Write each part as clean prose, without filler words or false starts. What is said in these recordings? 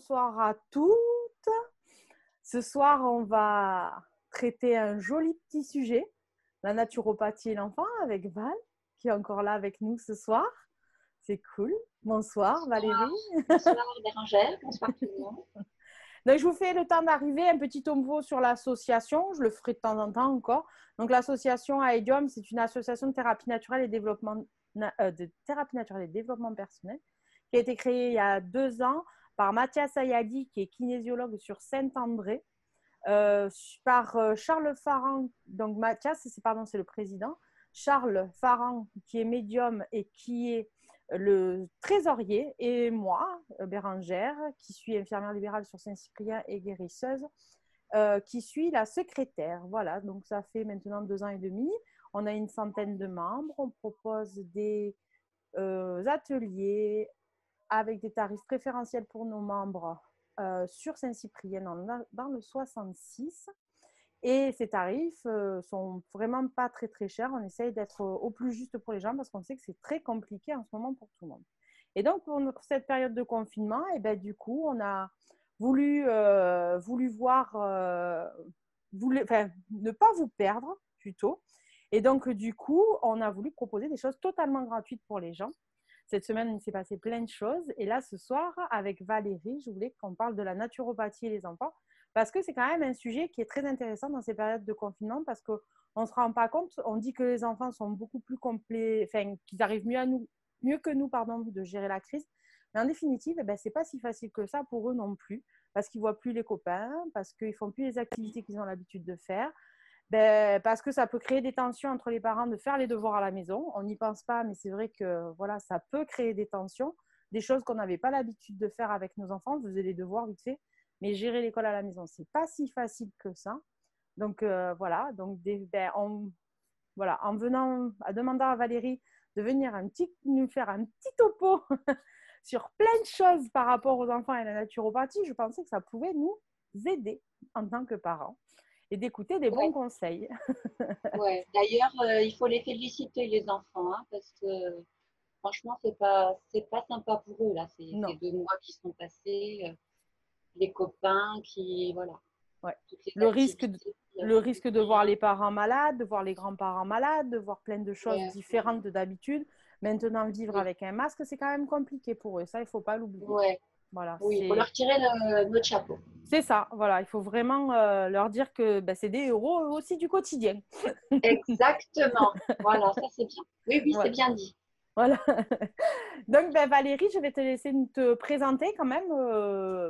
bonsoir à toutes. Ce soir, on va traiter un joli petit sujet, la naturopathie et l'enfant, avec Val, qui est encore là avec nous ce soir. C'est cool. Bonsoir Valérie. Bonsoir Bérangère, bonsoir tout le monde. Donc, je vous fais le temps d'arriver, un petit topo sur l'association. Je le ferai de temps en temps encore. Donc, l'association AEDIOM, c'est une association de thérapie naturelle et développement, personnel qui a été créée il y a 2 ans par Mathias Ayadi, qui est kinésiologue sur Saint-André, par Charles Farran. Donc, Mathias, c'est le président. Charles Farran, qui est médium et qui est le trésorier, et moi, Bérangère, qui suis infirmière libérale sur Saint-Cyprien et guérisseuse, qui suis la secrétaire. Voilà, donc ça fait maintenant 2 ans et demi. On a une centaine de membres. On propose des ateliers avec des tarifs préférentiels pour nos membres sur Saint-Cyprien dans le 66. Et ces tarifs sont vraiment pas très très chers. On essaye d'être au plus juste pour les gens parce qu'on sait que c'est très compliqué en ce moment pour tout le monde. Et donc pour cette période de confinement, et ben, du coup, on a voulu voir, ne pas vous perdre plutôt. Et donc du coup, on a voulu proposer des choses totalement gratuites pour les gens. Cette semaine, il s'est passé plein de choses. Et là, ce soir, avec Valérie, je voulais qu'on parle de la naturopathie et les enfants. Parce que c'est quand même un sujet qui est très intéressant dans ces périodes de confinement parce qu'on ne se rend pas compte. On dit que les enfants sont beaucoup plus complets, enfin, qu'ils arrivent mieux que nous de gérer la crise. Mais en définitive, ce n'est pas si facile que ça pour eux non plus parce qu'ils ne voient plus les copains, parce qu'ils ne font plus les activités qu'ils ont l'habitude de faire. Parce que ça peut créer des tensions entre les parents de faire les devoirs à la maison. On n'y pense pas, mais c'est vrai que voilà, ça peut créer des tensions, des choses qu'on n'avait pas l'habitude de faire avec nos enfants. On faisait les devoirs vite fait, mais gérer l'école à la maison, c'est pas si facile que ça. Donc voilà, donc en venant, à demandant à Valérie de venir nous faire un petit topo sur plein de choses par rapport aux enfants et à la naturopathie, je pensais que ça pouvait nous aider en tant que parents et d'écouter des bons Ouais, conseils. ouais. D'ailleurs, il faut les féliciter les enfants, hein, parce que franchement, c'est pas sympa pour eux là. Ces Non, 2 mois qui sont passés, les copains qui, voilà, ouais. toutes les Le risque, activités. le risque de voir les parents malades, de voir les grands-parents malades, de voir plein de choses Ouais, différentes d'habitude. Maintenant, vivre oui, avec un masque, c'est quand même compliqué pour eux. Ça, il ne faut pas l'oublier. ouais, Voilà, oui, il faut leur tirer notre chapeau. c'est ça. Voilà, il faut vraiment leur dire que c'est des héros aussi du quotidien. Exactement. Voilà, ça c'est bien. Oui, oui, c'est Voilà. bien dit. Voilà. Donc, Valérie, je vais te laisser te présenter quand même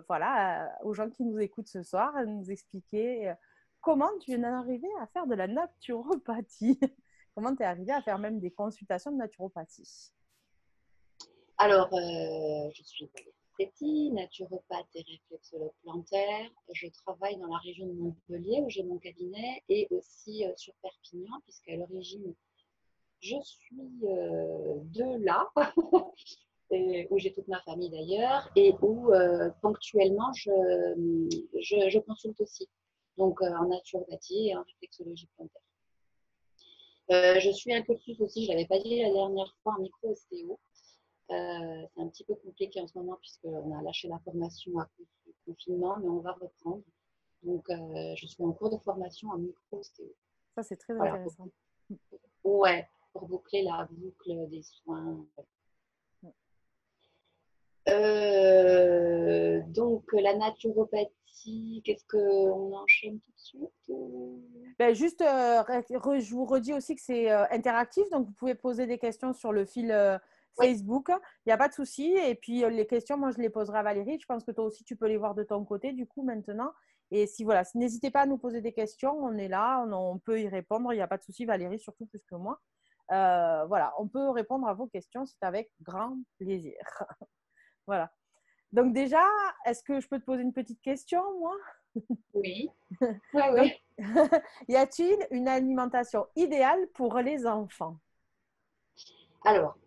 voilà, aux gens qui nous écoutent ce soir, nous expliquer comment tu es arrivée à faire de la naturopathie. Comment tu es arrivée à faire même des consultations de naturopathie. Alors, je suis Valérie, naturopathe et réflexologue plantaire. Je travaille dans la région de Montpellier où j'ai mon cabinet et aussi sur Perpignan, puisqu'à l'origine, je suis de là, où j'ai toute ma famille d'ailleurs, et où ponctuellement je consulte aussi, donc en naturopathie et en réflexologie plantaire. Je suis un cursus aussi, je ne l'avais pas dit la dernière fois, en micro-ostéo. C'est un petit peu compliqué en ce moment puisqu'on a lâché la formation à cause du confinement, mais on va reprendre. Donc, je suis en cours de formation en micro-ostéo. Ça, c'est très Voilà, intéressant. ouais, pour boucler la boucle des soins. Donc, la naturopathie, qu'est-ce qu'on enchaîne tout de suite? Juste, je vous redis aussi que c'est interactif, donc vous pouvez poser des questions sur le fil Oui, Facebook, il n'y a pas de souci. Et puis les questions, moi, je les poserai à Valérie. Je pense que toi aussi, tu peux les voir de ton côté, du coup, maintenant. Et si voilà, n'hésitez pas à nous poser des questions, on est là, on peut y répondre, il n'y a pas de souci, Valérie, surtout plus que moi. Voilà, on peut répondre à vos questions, c'est avec grand plaisir. Voilà. Donc déjà, est-ce que je peux te poser une petite question, moi? oui, oui, Donc, oui. y a-t-il une alimentation idéale pour les enfants? Alors,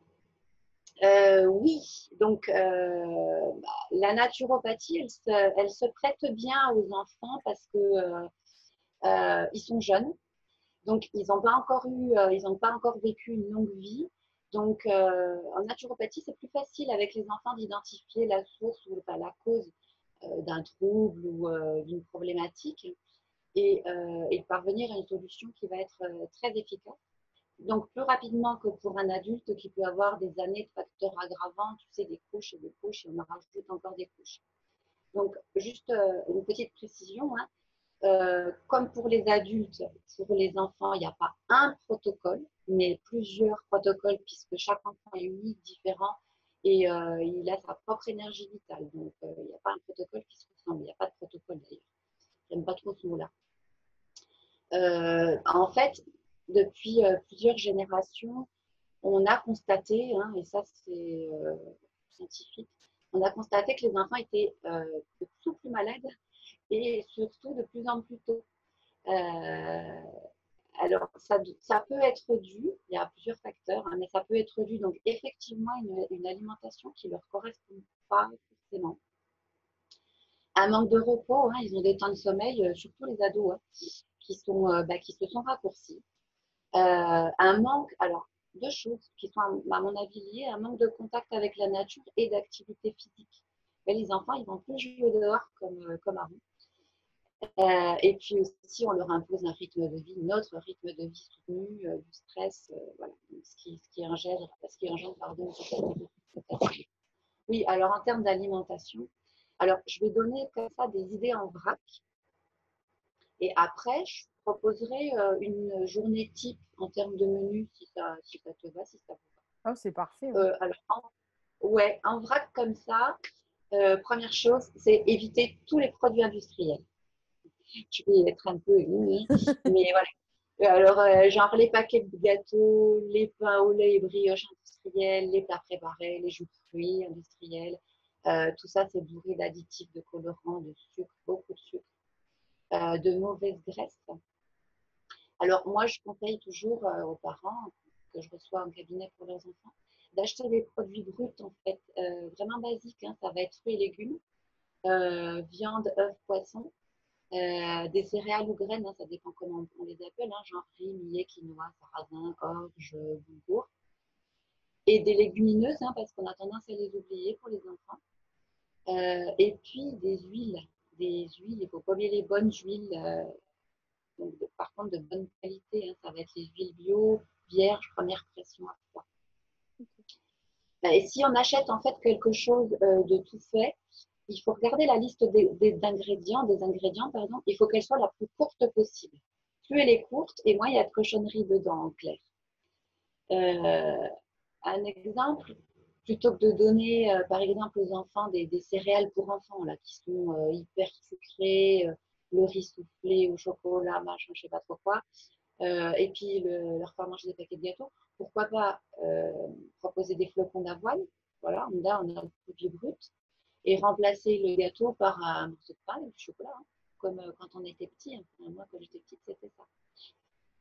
oui, donc la naturopathie, elle se prête bien aux enfants parce que ils sont jeunes, donc ils n'ont pas encore ils n'ont pas encore vécu une longue vie. Donc en naturopathie, c'est plus facile avec les enfants d'identifier la source ou enfin, la cause d'un trouble ou d'une problématique et parvenir à une solution qui va être très efficace. Donc, plus rapidement que pour un adulte qui peut avoir des années de facteurs aggravants, tu sais, des couches et des couches, et on en rajoute encore des couches. Donc, juste une petite précision, hein. Comme pour les adultes, pour les enfants, il n'y a pas un protocole, mais plusieurs protocoles, puisque chaque enfant est unique, différent, et il a sa propre énergie vitale. Donc, il n'y a pas un protocole qui se ressemble. Il n'y a pas de protocole d'ailleurs. J'aime pas trop ce mot-là. En fait, depuis plusieurs générations, on a constaté, hein, et ça c'est scientifique, on a constaté que les enfants étaient de plus en plus malades et surtout de plus en plus tôt. Alors, ça peut être dû, il y a plusieurs facteurs, hein, mais ça peut être dû donc effectivement à une alimentation qui ne leur correspond pas forcément. Un manque de repos, hein, ils ont des temps de sommeil, surtout les ados, hein, qui se sont raccourcis. Un manque, alors deux choses qui sont à mon avis liées, un manque de contact avec la nature et d'activité physique. Et les enfants, ils vont plus jouer dehors comme avant. Et puis aussi, on leur impose un rythme de vie, notre rythme de vie soutenu, du stress, voilà, ce qui engendre pardon, oui, alors en termes d'alimentation, alors je vais donner comme ça des idées en vrac. Et après, je proposerai une journée type en termes de menu, si ça te va, si ça vous va. Oh, c'est parfait. va. Alors, en vrac comme ça, première chose, c'est éviter tous les produits industriels. Je vais être un peu mais voilà. Alors, genre les paquets de gâteaux, les pains au lait et brioches industriels, les plats préparés, les jus de fruits industriels, tout ça, c'est bourré d'additifs, de colorants, de sucre, beaucoup de sucre, de mauvaises graisses. Alors, moi, je conseille toujours aux parents que je reçois en cabinet pour leurs enfants d'acheter des produits bruts, en fait, vraiment basiques, hein. Ça va être fruits et légumes, viande, œufs, poissons, des céréales ou graines, hein, ça dépend comment on les appelle, hein, genre riz, millet, quinoa, sarrasin, orge, boulgour. Et des légumineuses, hein, parce qu'on a tendance à les oublier pour les enfants. Et puis des huiles. Des huiles, il ne faut pas oublier les bonnes huiles. Donc, par contre, de bonne qualité, hein, ça va être les huiles bio, vierges, première pression à froid. Et si on achète en fait quelque chose de tout fait, il faut regarder la liste des ingrédients, pardon, il faut qu'elle soit la plus courte possible. Plus elle est courte, et moins il y a de cochonneries dedans, en clair. Un exemple, plutôt que de donner, par exemple, aux enfants des céréales pour enfants, là, qui sont hyper sucrées, le riz soufflé au chocolat, machin, je sais pas trop quoi, et puis leur faire manger des paquets de gâteaux, pourquoi pas proposer des flocons d'avoine, voilà, là on a le produit brut, et remplacer le gâteau par un morceau de pain et du chocolat, hein, comme quand on était petit, hein. Moi quand j'étais petite c'était ça.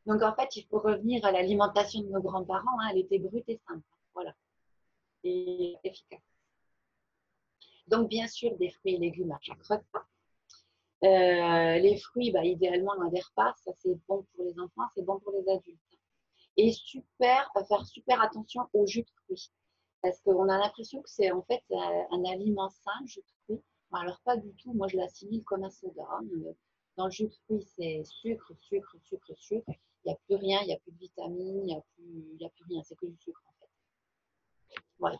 Donc en fait il faut revenir à l'alimentation de nos grands-parents, hein, elle était brute et simple, voilà, et efficace. Donc bien sûr des fruits et légumes à chaque repas. Les fruits, bah, idéalement loin des repas, ça c'est bon pour les enfants, c'est bon pour les adultes. Et faire super attention aux jus de fruits. Parce qu'on a l'impression que c'est en fait un aliment sain, le jus de fruits. Alors pas du tout, moi je l'assimile comme un soda. Dans le jus de fruits, c'est sucre, sucre, sucre, sucre. Il n'y a plus rien, il n'y a plus de vitamines, il n'y a plus rien, c'est que du sucre en fait. Voilà.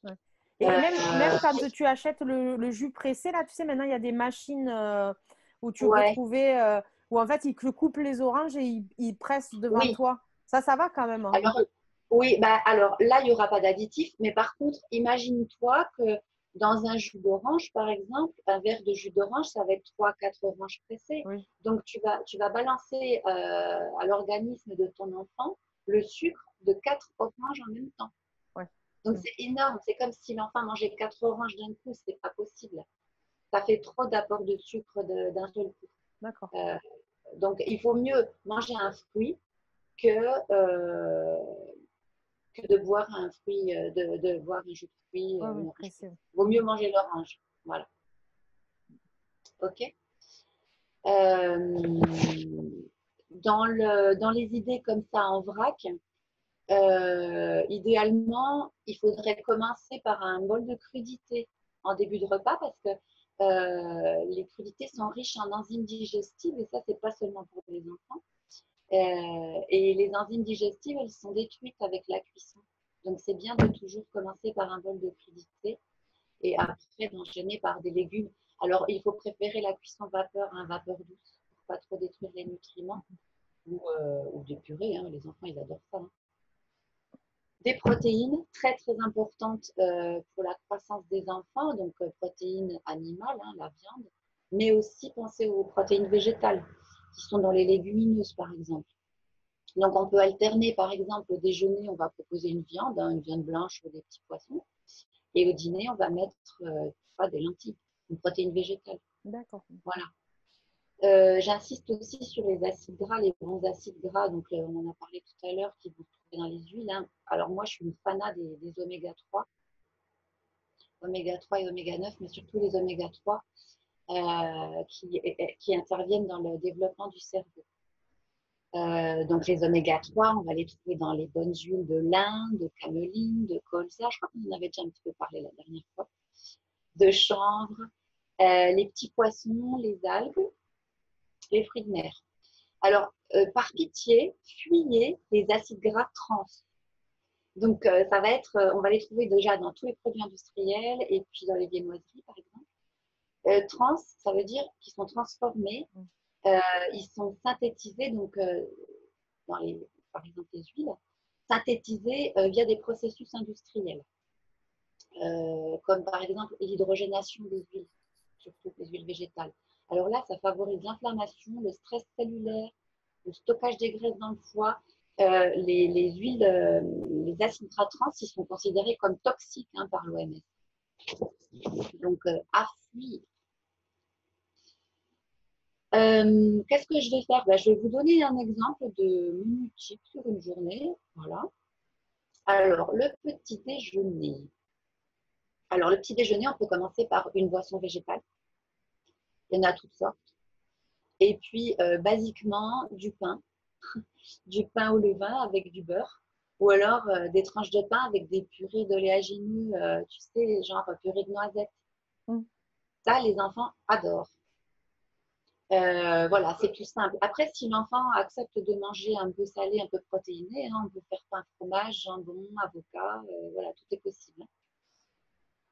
Ouais. Et même quand tu achètes le jus pressé, là, tu sais, maintenant il y a des machines où tu peux ouais. trouver, où en fait ils te coupent les oranges et ils pressent devant Oui. toi. Ça va quand même, hein. Alors, oui, bah, alors là, il n'y aura pas d'additif, mais par contre, imagine-toi que dans un jus d'orange, par exemple, un verre de jus d'orange, ça va être 3-4 oranges pressées. Oui. Donc, tu vas balancer à l'organisme de ton enfant le sucre de 4 oranges en même temps. Ouais. Donc, c'est énorme. C'est comme si l'enfant mangeait 4 oranges d'un coup. C'est pas possible. Ça fait trop d'apport de sucre d'un seul coup. D'accord. Donc, il faut mieux manger un fruit que de boire un fruit, de boire un jus de fruits. Oui, Il vaut mieux manger l'orange. Voilà. OK. Dans les idées comme ça en vrac, idéalement, il faudrait commencer par un bol de crudité en début de repas parce que les crudités sont riches en enzymes digestives, et ça, c'est pas seulement pour les enfants. Et les enzymes digestives, elles sont détruites avec la cuisson. Donc, c'est bien de toujours commencer par un bol de crudités et après d'enchaîner par des légumes. Alors, il faut préférer la cuisson vapeur à un vapeur douce pour pas trop détruire les nutriments ou des purées. Hein. Les enfants, ils adorent ça. Hein. Des protéines très très importantes pour la croissance des enfants, donc protéines animales, hein, la viande, mais aussi penser aux protéines végétales qui sont dans les légumineuses par exemple. Donc on peut alterner par exemple au déjeuner, on va proposer hein, une viande blanche ou des petits poissons, et au dîner on va mettre des lentilles, une protéine végétale. D'accord. Voilà. J'insiste aussi sur les acides gras, les bons acides gras. Donc, on en a parlé tout à l'heure, qui vont se trouver dans les huiles. Hein. Alors, moi, je suis une fanat des oméga 3, oméga 3 et oméga 9, mais surtout les oméga 3 qui interviennent dans le développement du cerveau. Donc, les oméga 3, on va les trouver dans les bonnes huiles de lin, de cameline, de colza. Je crois qu'on en avait déjà un petit peu parlé la dernière fois. De chanvre, les petits poissons, les algues, les fruits de mer. Alors, par pitié, fuyez les acides gras trans. Donc, ça va être, on va les trouver déjà dans tous les produits industriels et puis dans les viennoiseries, par exemple. Trans, ça veut dire qu'ils sont transformés, ils sont synthétisés, donc dans par exemple les huiles, synthétisés via des processus industriels, comme par exemple l'hydrogénation des huiles, surtout les huiles végétales. Alors là, ça favorise l'inflammation, le stress cellulaire, le stockage des graisses dans le foie. Les huiles, les acides gras trans, ils sont considérés comme toxiques hein, par l'OMS. Donc, à fuir. Qu'est-ce que je vais faire? Je vais vous donner un exemple de menu type sur une journée. Voilà. Alors, le petit déjeuner. Alors, le petit déjeuner, on peut commencer par une boisson végétale. Il y en a toutes sortes. Et puis, basiquement, du pain au levain avec du beurre. Ou alors des tranches de pain avec des purées d'oléagineux, tu sais, genre purée de noisettes. Ça, les enfants adorent. Voilà, c'est tout simple. Après, si l'enfant accepte de manger un peu salé, un peu protéiné, hein, on peut faire pain, fromage, jambon, avocat, voilà, tout est possible.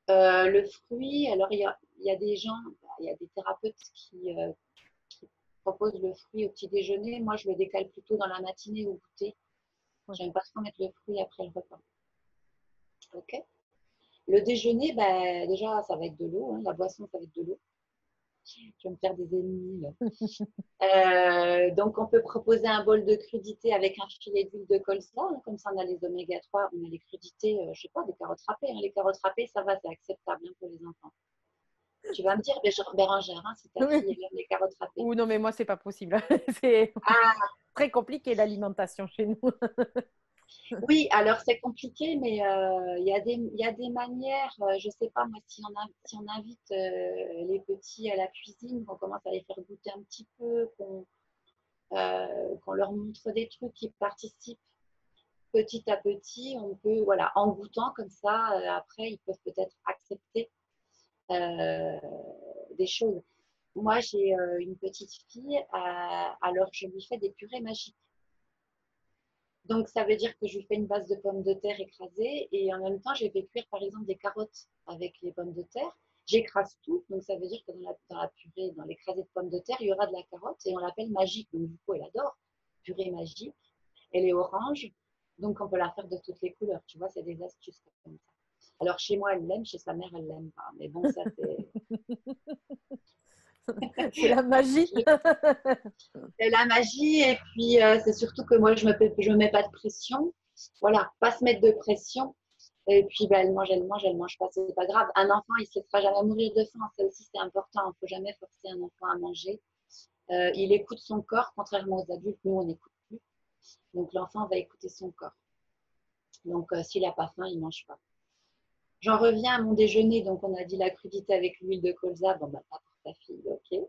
Le fruit, alors il y a des gens, il y a des thérapeutes qui proposent le fruit au petit déjeuner. Moi, je le décale plutôt dans la matinée au goûter. J'aime pas trop mettre le fruit après le repas. Ok. Le déjeuner, déjà, ça va être de l'eau. Hein. La boisson, ça va être de l'eau. Je vais me faire des ennemis. Donc, on peut proposer un bol de crudité avec un filet d'huile de colza. Hein. Comme ça, on a les oméga 3, on a les crudités, je sais pas, des carottes râpées. Hein. Les carottes râpées, ça va, c'est acceptable hein, pour les enfants. Tu vas me dire, Bérangère, hein, si ta fille aime les carottes râpées. Ou non, mais moi, c'est pas possible. C'est très compliqué l'alimentation chez nous. Oui, alors c'est compliqué, mais il y a des manières, je ne sais pas moi, si on invite les petits à la cuisine, qu'on commence à les faire goûter un petit peu, qu'on leur montre des trucs qui participent petit à petit, on peut, voilà, en goûtant comme ça, après, ils peuvent peut-être accepter euh, des choses. Moi, j'ai une petite fille, alors je lui fais des purées magiques. Donc, ça veut dire que je lui fais une base de pommes de terre écrasées et en même temps, j'ai fait cuire par exemple des carottes avec les pommes de terre. J'écrase tout, donc ça veut dire que dans la purée, dans l'écrasé de pommes de terre, il y aura de la carotte et on l'appelle magique. Donc, du coup, elle adore. Purée magique. Elle est orange, donc on peut la faire de toutes les couleurs. Tu vois, c'est des astuces comme ça. Alors, chez moi, elle l'aime, chez sa mère, elle l'aime pas. Mais bon, ça, c'est. C'est la magie. C'est la magie et puis c'est surtout que moi, je me mets pas de pression. Voilà, pas se mettre de pression. Et puis, elle mange pas, c'est pas grave. Un enfant, il ne se laissera jamais mourir de faim. Ça aussi, c'est important. Il ne faut jamais forcer un enfant à manger. Il écoute son corps, contrairement aux adultes. Nous, on n'écoute plus. Donc, l'enfant va écouter son corps. Donc, s'il n'a pas faim, il ne mange pas. J'en reviens à mon déjeuner. Donc, on a dit la crudité avec l'huile de colza. Bon, pas pour ta fille, ok.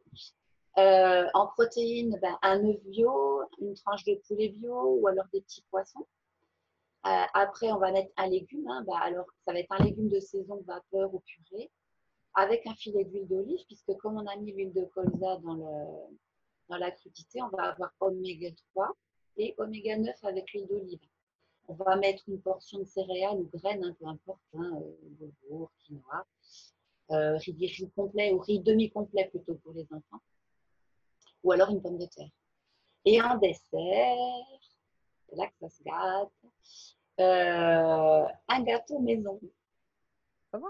En protéines, un œuf bio, une tranche de poulet bio ou alors des petits poissons. Après, on va mettre un légume. Hein, alors, ça va être un légume de saison, vapeur ou purée. avec un filet d'huile d'olive, puisque comme on a mis l'huile de colza dans la crudité, on va avoir oméga 3 et oméga 9 avec l'huile d'olive. On va mettre une portion de céréales ou graines, hein, peu importe, hein, boulgour, quinoa, riz complet ou riz demi-complet plutôt pour les enfants, ou alors une pomme de terre. Et en dessert, c'est là que ça se gâte, un gâteau maison. Ça va?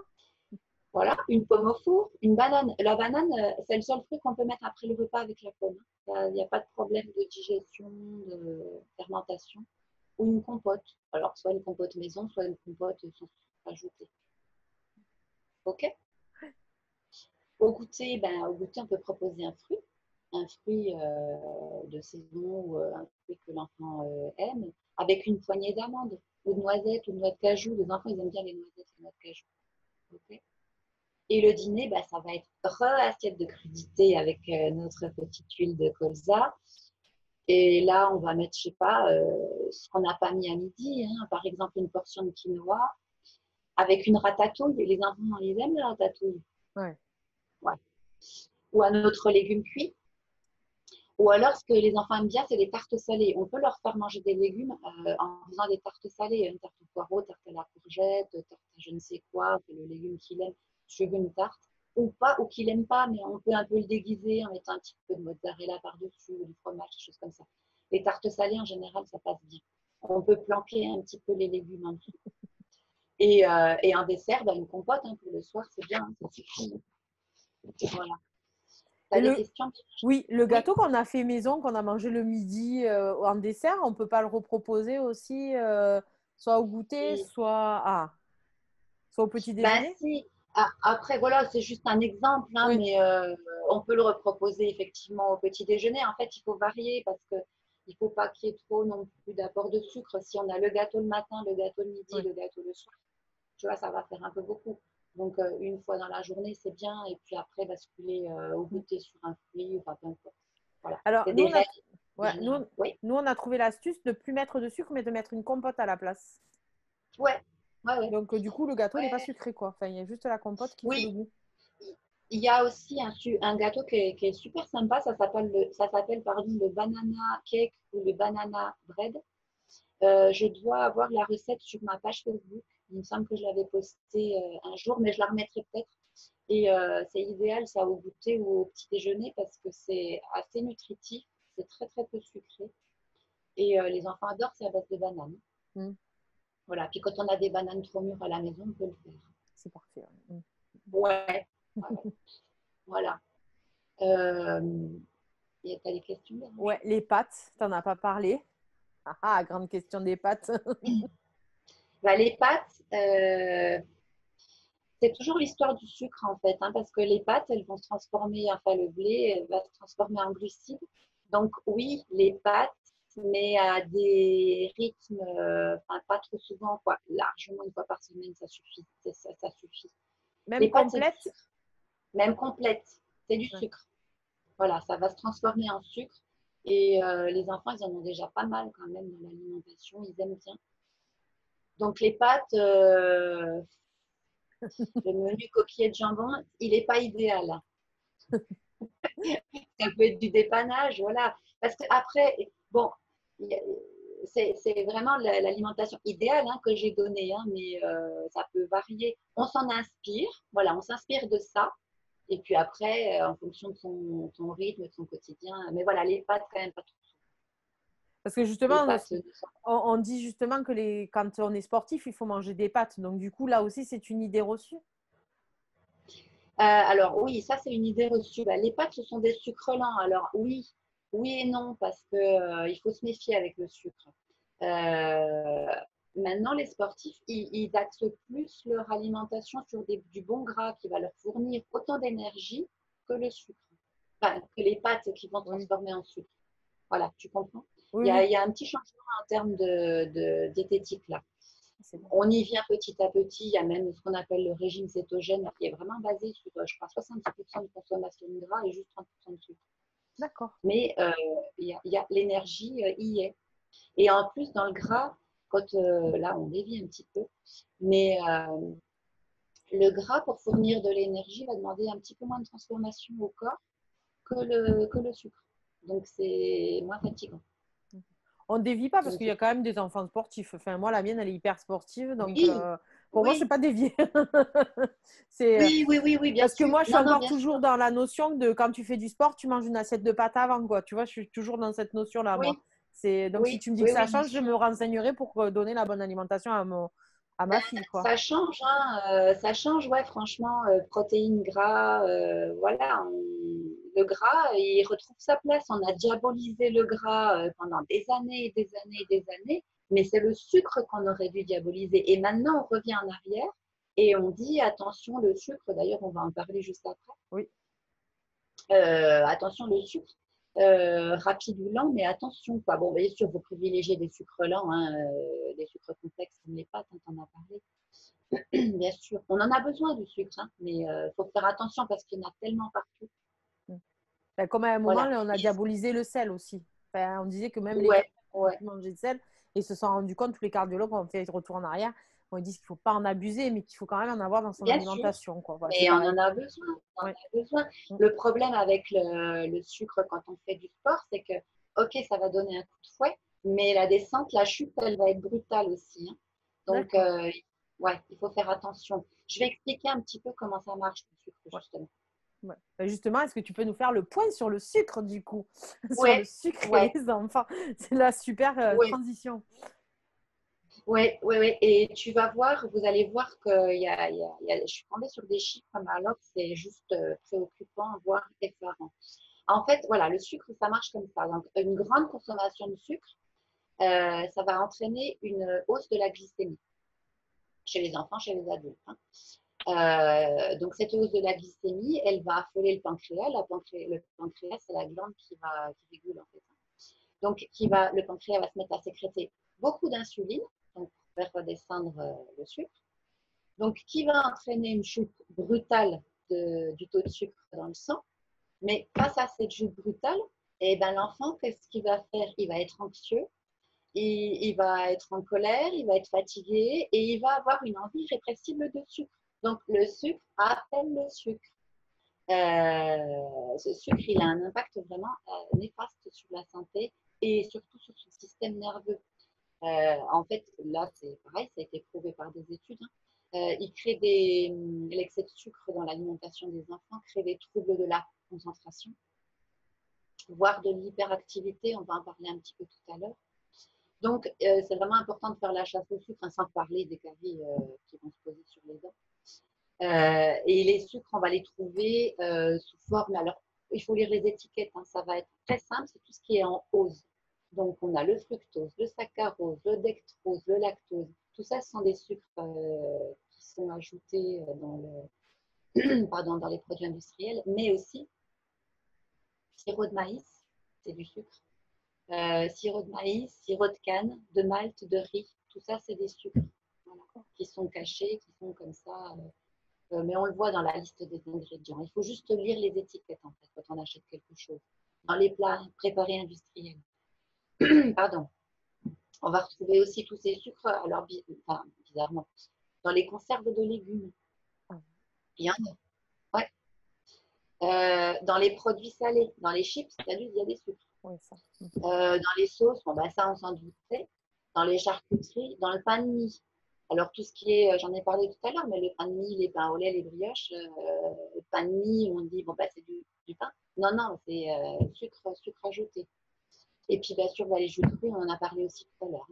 Voilà, une pomme au four, une banane. La banane, c'est le seul fruit qu'on peut mettre après le repas avec la pomme. Il n'y a pas de problème de digestion, de fermentation. Ou une compote. Alors, soit une compote maison, soit une compote sans sucre ajouté. OK? Au goûter, on peut proposer un fruit de saison ou un fruit que l'enfant aime, avec une poignée d'amandes ou de noisettes ou de noix de cajou. Les enfants, ils aiment bien les noisettes et les noix de cajou. OK? Et le dîner, ça va être assiette de crudité avec notre petite huile de colza. Et là, on va mettre, je sais pas, ce qu'on n'a pas mis à midi, hein, par exemple une portion de quinoa avec une ratatouille. Les enfants, ils aiment la ratatouille. Ouais. Ouais. Ou un autre légume cuit. Ou alors, ce que les enfants aiment bien, c'est les tartes salées. On peut leur faire manger des légumes en faisant des tartes salées. Une tarte au poireau, tarte à la courgette, tarte à je ne sais quoi, le légume qu'il aime sur une tarte. Ou pas, ou qu'il n'aime pas, mais on peut un peu le déguiser en mettant un petit peu de mozzarella par-dessus, ou du fromage, des choses comme ça. Les tartes salées, en général, ça passe bien. On peut planquer un petit peu les légumes en dessous. Et en dessert, une compote hein, pour le soir, c'est bien, ça suffit. Voilà. Tu as des questions? Oui, le Oui. gâteau qu'on a fait maison, qu'on a mangé le midi en dessert, on ne peut pas le reproposer aussi, soit au goûter, Si. soit au petit déjeuner? Si. Après, voilà, c'est juste un exemple, hein, Oui, mais on peut le reproposer effectivement au petit déjeuner. En fait, il faut varier parce que il ne faut pas qu'il y ait trop non plus d'apport de sucre. Si on a le gâteau le matin, le gâteau le midi, oui. le gâteau le soir, tu vois, ça va faire un peu beaucoup. Donc, une fois dans la journée, c'est bien. Et puis après, basculer au goûter sur un fruit ou pas, peu importe. Voilà. Alors, C'est des règles ouais, générales. Oui, nous, on a trouvé l'astuce de ne plus mettre de sucre, mais de mettre une compote à la place. ouais, ouais, ouais. Donc, du coup, le gâteau, il n'est pas Ouais. sucré, quoi. Enfin, il y a juste la compote qui fait le Oui, goût. il y a aussi un gâteau qui est super sympa. Ça s'appelle le banana cake ou le banana bread. Je dois avoir la recette sur ma page Facebook. Il me semble que je l'avais posté un jour, mais je la remettrai peut-être. Et c'est idéal ça au goûter ou au petit déjeuner parce que c'est assez nutritif. C'est très très peu sucré. Et les enfants adorent, c'est à base de bananes. Mm, Voilà. Puis quand on a des bananes trop mûres à la maison, on peut le faire. c'est parfait. Ouais. Ouais. Ouais, ouais. Voilà. Euh, T'as des questions, Bérange? Ouais, les pâtes, tu n'en as pas parlé. Grande question des pâtes. Les pâtes, c'est toujours l'histoire du sucre en fait, hein, parce que les pâtes, elles vont se transformer, enfin le blé va se transformer en glucides. Donc oui, les pâtes, mais à des rythmes, pas trop souvent, quoi. Largement une fois par semaine, ça suffit. Ça suffit. Même Les pâtes, c'est du complète? sucre. Même complète, c'est du Ouais. sucre. Voilà, ça va se transformer en sucre. Et les enfants, ils en ont déjà pas mal quand même dans l'alimentation, ils aiment bien. Donc les pâtes, le menu coquillette jambon, il n'est pas idéal. Ça peut être du dépannage, voilà. Parce qu'après, bon, c'est vraiment l'alimentation idéale hein, que j'ai donnée, hein, mais ça peut varier. On s'en inspire, voilà, on s'inspire de ça. Et puis après, en fonction de son rythme, de son quotidien. Mais voilà, les pâtes, quand même, pas trop. Parce que Les justement, pâtes, on dit justement que quand on est sportif, il faut manger des pâtes. Donc, du coup, là aussi, c'est une idée reçue. alors oui, ça c'est une idée reçue. Les pâtes, ce sont des sucres lents. Alors oui, oui et non, parce que il faut se méfier avec le sucre. Euh, Maintenant, les sportifs, ils axent plus leur alimentation sur du bon gras qui va leur fournir autant d'énergie que le sucre, enfin, que les pâtes qui vont Oui, transformer en sucre. Voilà, tu comprends? oui, Il y a, oui. il y a un petit changement en termes de diététique là. C'est bon. On y vient petit à petit. Il y a même ce qu'on appelle le régime cétogène qui est vraiment basé sur, je crois, 70% de consommation de gras et juste 30% de sucre. D'accord. Mais l'énergie y est. Et en plus, dans le gras, quand là, on dévie un petit peu, mais le gras, pour fournir de l'énergie, va demander un petit peu moins de transformation au corps que le sucre. Donc, c'est moins fatigant. On ne dévie pas parce Donc, qu'il y a quand même des enfants sportifs. Enfin, moi, la mienne, elle est hyper sportive. Donc, oui, pour moi, c'est oui, pas dévié. c'est, oui, bien Parce que sûr. moi, je suis Non, non, encore bien sûr. toujours dans la notion de quand tu fais du sport, tu manges une assiette de pâtes avant, quoi. Tu vois, je suis toujours dans cette notion-là, moi. Oui, Donc, si tu me dis que ça bien change, je sûr. me renseignerai pour donner la bonne alimentation à ma fille, quoi. Ça change, hein, ça change, ouais, franchement, protéines, gras, voilà, le gras, il retrouve sa place. On a diabolisé le gras pendant des années, des années, des années, mais c'est le sucre qu'on aurait dû diaboliser. Et maintenant, on revient en arrière et on dit, attention, le sucre, d'ailleurs, on va en parler juste après. Oui. Attention, le sucre, rapide ou lent, mais attention, quoi. Bon, bien sûr, vous privilégiez des sucres lents, hein, des sucres complexes comme les pâtes, on en a parlé. Bien sûr, on en a besoin du sucre, hein, mais il faut faire attention parce qu'il y en a tellement partout. Ben, comme à un moment, Voilà. là, on a diabolisé le sel aussi. Enfin, on disait que même les Ouais, cardiologues ne ouais, plus manger de sel. Et ils se sont rendus compte, tous les cardiologues, on fait retour en arrière, on dit qu'il ne faut pas en abuser, mais qu'il faut quand même en avoir dans son bien sûr. alimentation, quoi. Voilà, c'est Mais on pareil. en a besoin. On en Ouais. a besoin. Le problème avec le sucre quand on fait du sport, c'est que, ok, ça va donner un coup de fouet, mais la descente, la chute, elle va être brutale aussi, hein. Donc, D'accord. ouais, il faut faire attention. Je vais expliquer un petit peu comment ça marche, le sucre, Ouais. justement. Ouais. Ben, justement, est-ce que tu peux nous faire le point sur le sucre, du coup? Sur le Ouais, sucre et ouais, les enfants. C'est la super ouais. transition. Oui, oui, oui. Et tu vas voir, vous allez voir que je suis tombée sur des chiffres, mais alors c'est juste préoccupant, voire effarant. En fait, voilà, le sucre, ça marche comme ça. Donc, une grande consommation de sucre, ça va entraîner une hausse de la glycémie chez les enfants, chez les adultes, hein. Donc, cette hausse de la glycémie, elle va affoler le pancréas. Le pancréas, c'est la glande qui régule, en fait, hein. Donc, le pancréas va se mettre à sécréter beaucoup d'insuline, donc pour faire redescendre le sucre. Donc, qui va entraîner une chute brutale du taux de sucre dans le sang. Mais face à cette chute brutale, eh ben, l'enfant, qu'est-ce qu'il va faire? Il va être anxieux, il va être en colère, il va être fatigué et il va avoir une envie irrépressible de sucre. Donc, le sucre appelle le sucre. Ce sucre, il a un impact vraiment néfaste sur la santé et surtout sur son système nerveux. En fait, là, c'est pareil, ça a été prouvé par des études, hein. Il crée l'excès de sucre dans l'alimentation des enfants crée des troubles de la concentration, voire de l'hyperactivité. On va en parler un petit peu tout à l'heure. Donc, c'est vraiment important de faire la chasse au sucre, hein, sans parler des caries qui vont se poser sur les dents. Et les sucres, on va les trouver sous forme. Alors, il faut lire les étiquettes, hein, ça va être très simple, c'est tout ce qui est en ose. Donc, on a le fructose, le saccharose, le dextrose, le lactose. Tout ça, ce sont des sucres qui sont ajoutés dans les produits industriels, mais aussi sirop de maïs, c'est du sucre. Sirop de maïs, sirop de canne, de malt, de riz, tout ça, c'est des sucres, voilà, qui sont cachés, qui sont comme ça. Mais on le voit dans la liste des ingrédients. Il faut juste lire les étiquettes, en fait, quand on achète quelque chose. Dans les plats préparés industriels. Pardon. On va retrouver aussi tous ces sucres, alors bizarrement, dans les conserves de légumes. Il y en a. Ouais. Dans les produits salés, dans les chips, il y a des sucres. Oui, ça. Dans les sauces, bon, bah, ça, on s'en doutait. Dans les charcuteries, dans le pain de mie. Alors, tout ce qui est, j'en ai parlé tout à l'heure, mais le pain de mie, les pains au lait, les brioches, le pain de mie, on dit, bon, bah, c'est du pain. Non, non, c'est sucre ajouté. Et puis, bien sûr, bah, les jus de fruits, on en a parlé aussi tout à l'heure.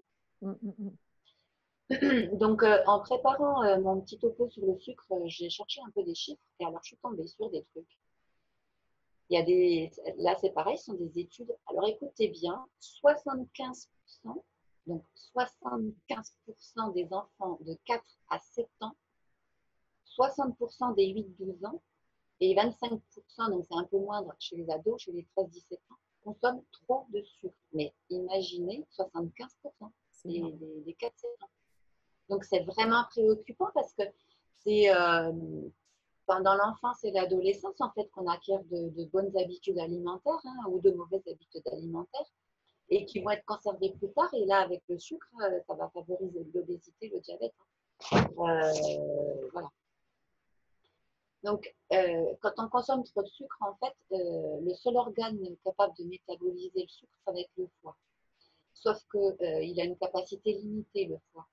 Donc, en préparant mon petit topo sur le sucre, j'ai cherché un peu des chiffres et alors je suis tombée sur des trucs. Là c'est pareil, ce sont des études. Alors écoutez bien, 75%, donc 75% des enfants de 4 à 7 ans, 60% des 8-12 ans et 25%, donc c'est un peu moindre chez les ados, chez les 13-17 ans, consomment trop de sucre. Mais imaginez 75% des 4-7 ans. Donc, c'est vraiment préoccupant parce que c'est pendant l'enfance et l'adolescence, en fait, qu'on acquiert de bonnes habitudes alimentaires, hein, ou de mauvaises habitudes alimentaires et qui vont être conservées plus tard. Et là, avec le sucre, ça va favoriser l'obésité, le diabète, hein. Voilà. Donc, quand on consomme trop de sucre, en fait, le seul organe capable de métaboliser le sucre, ça va être le foie. Sauf qu'il a une capacité limitée, le foie.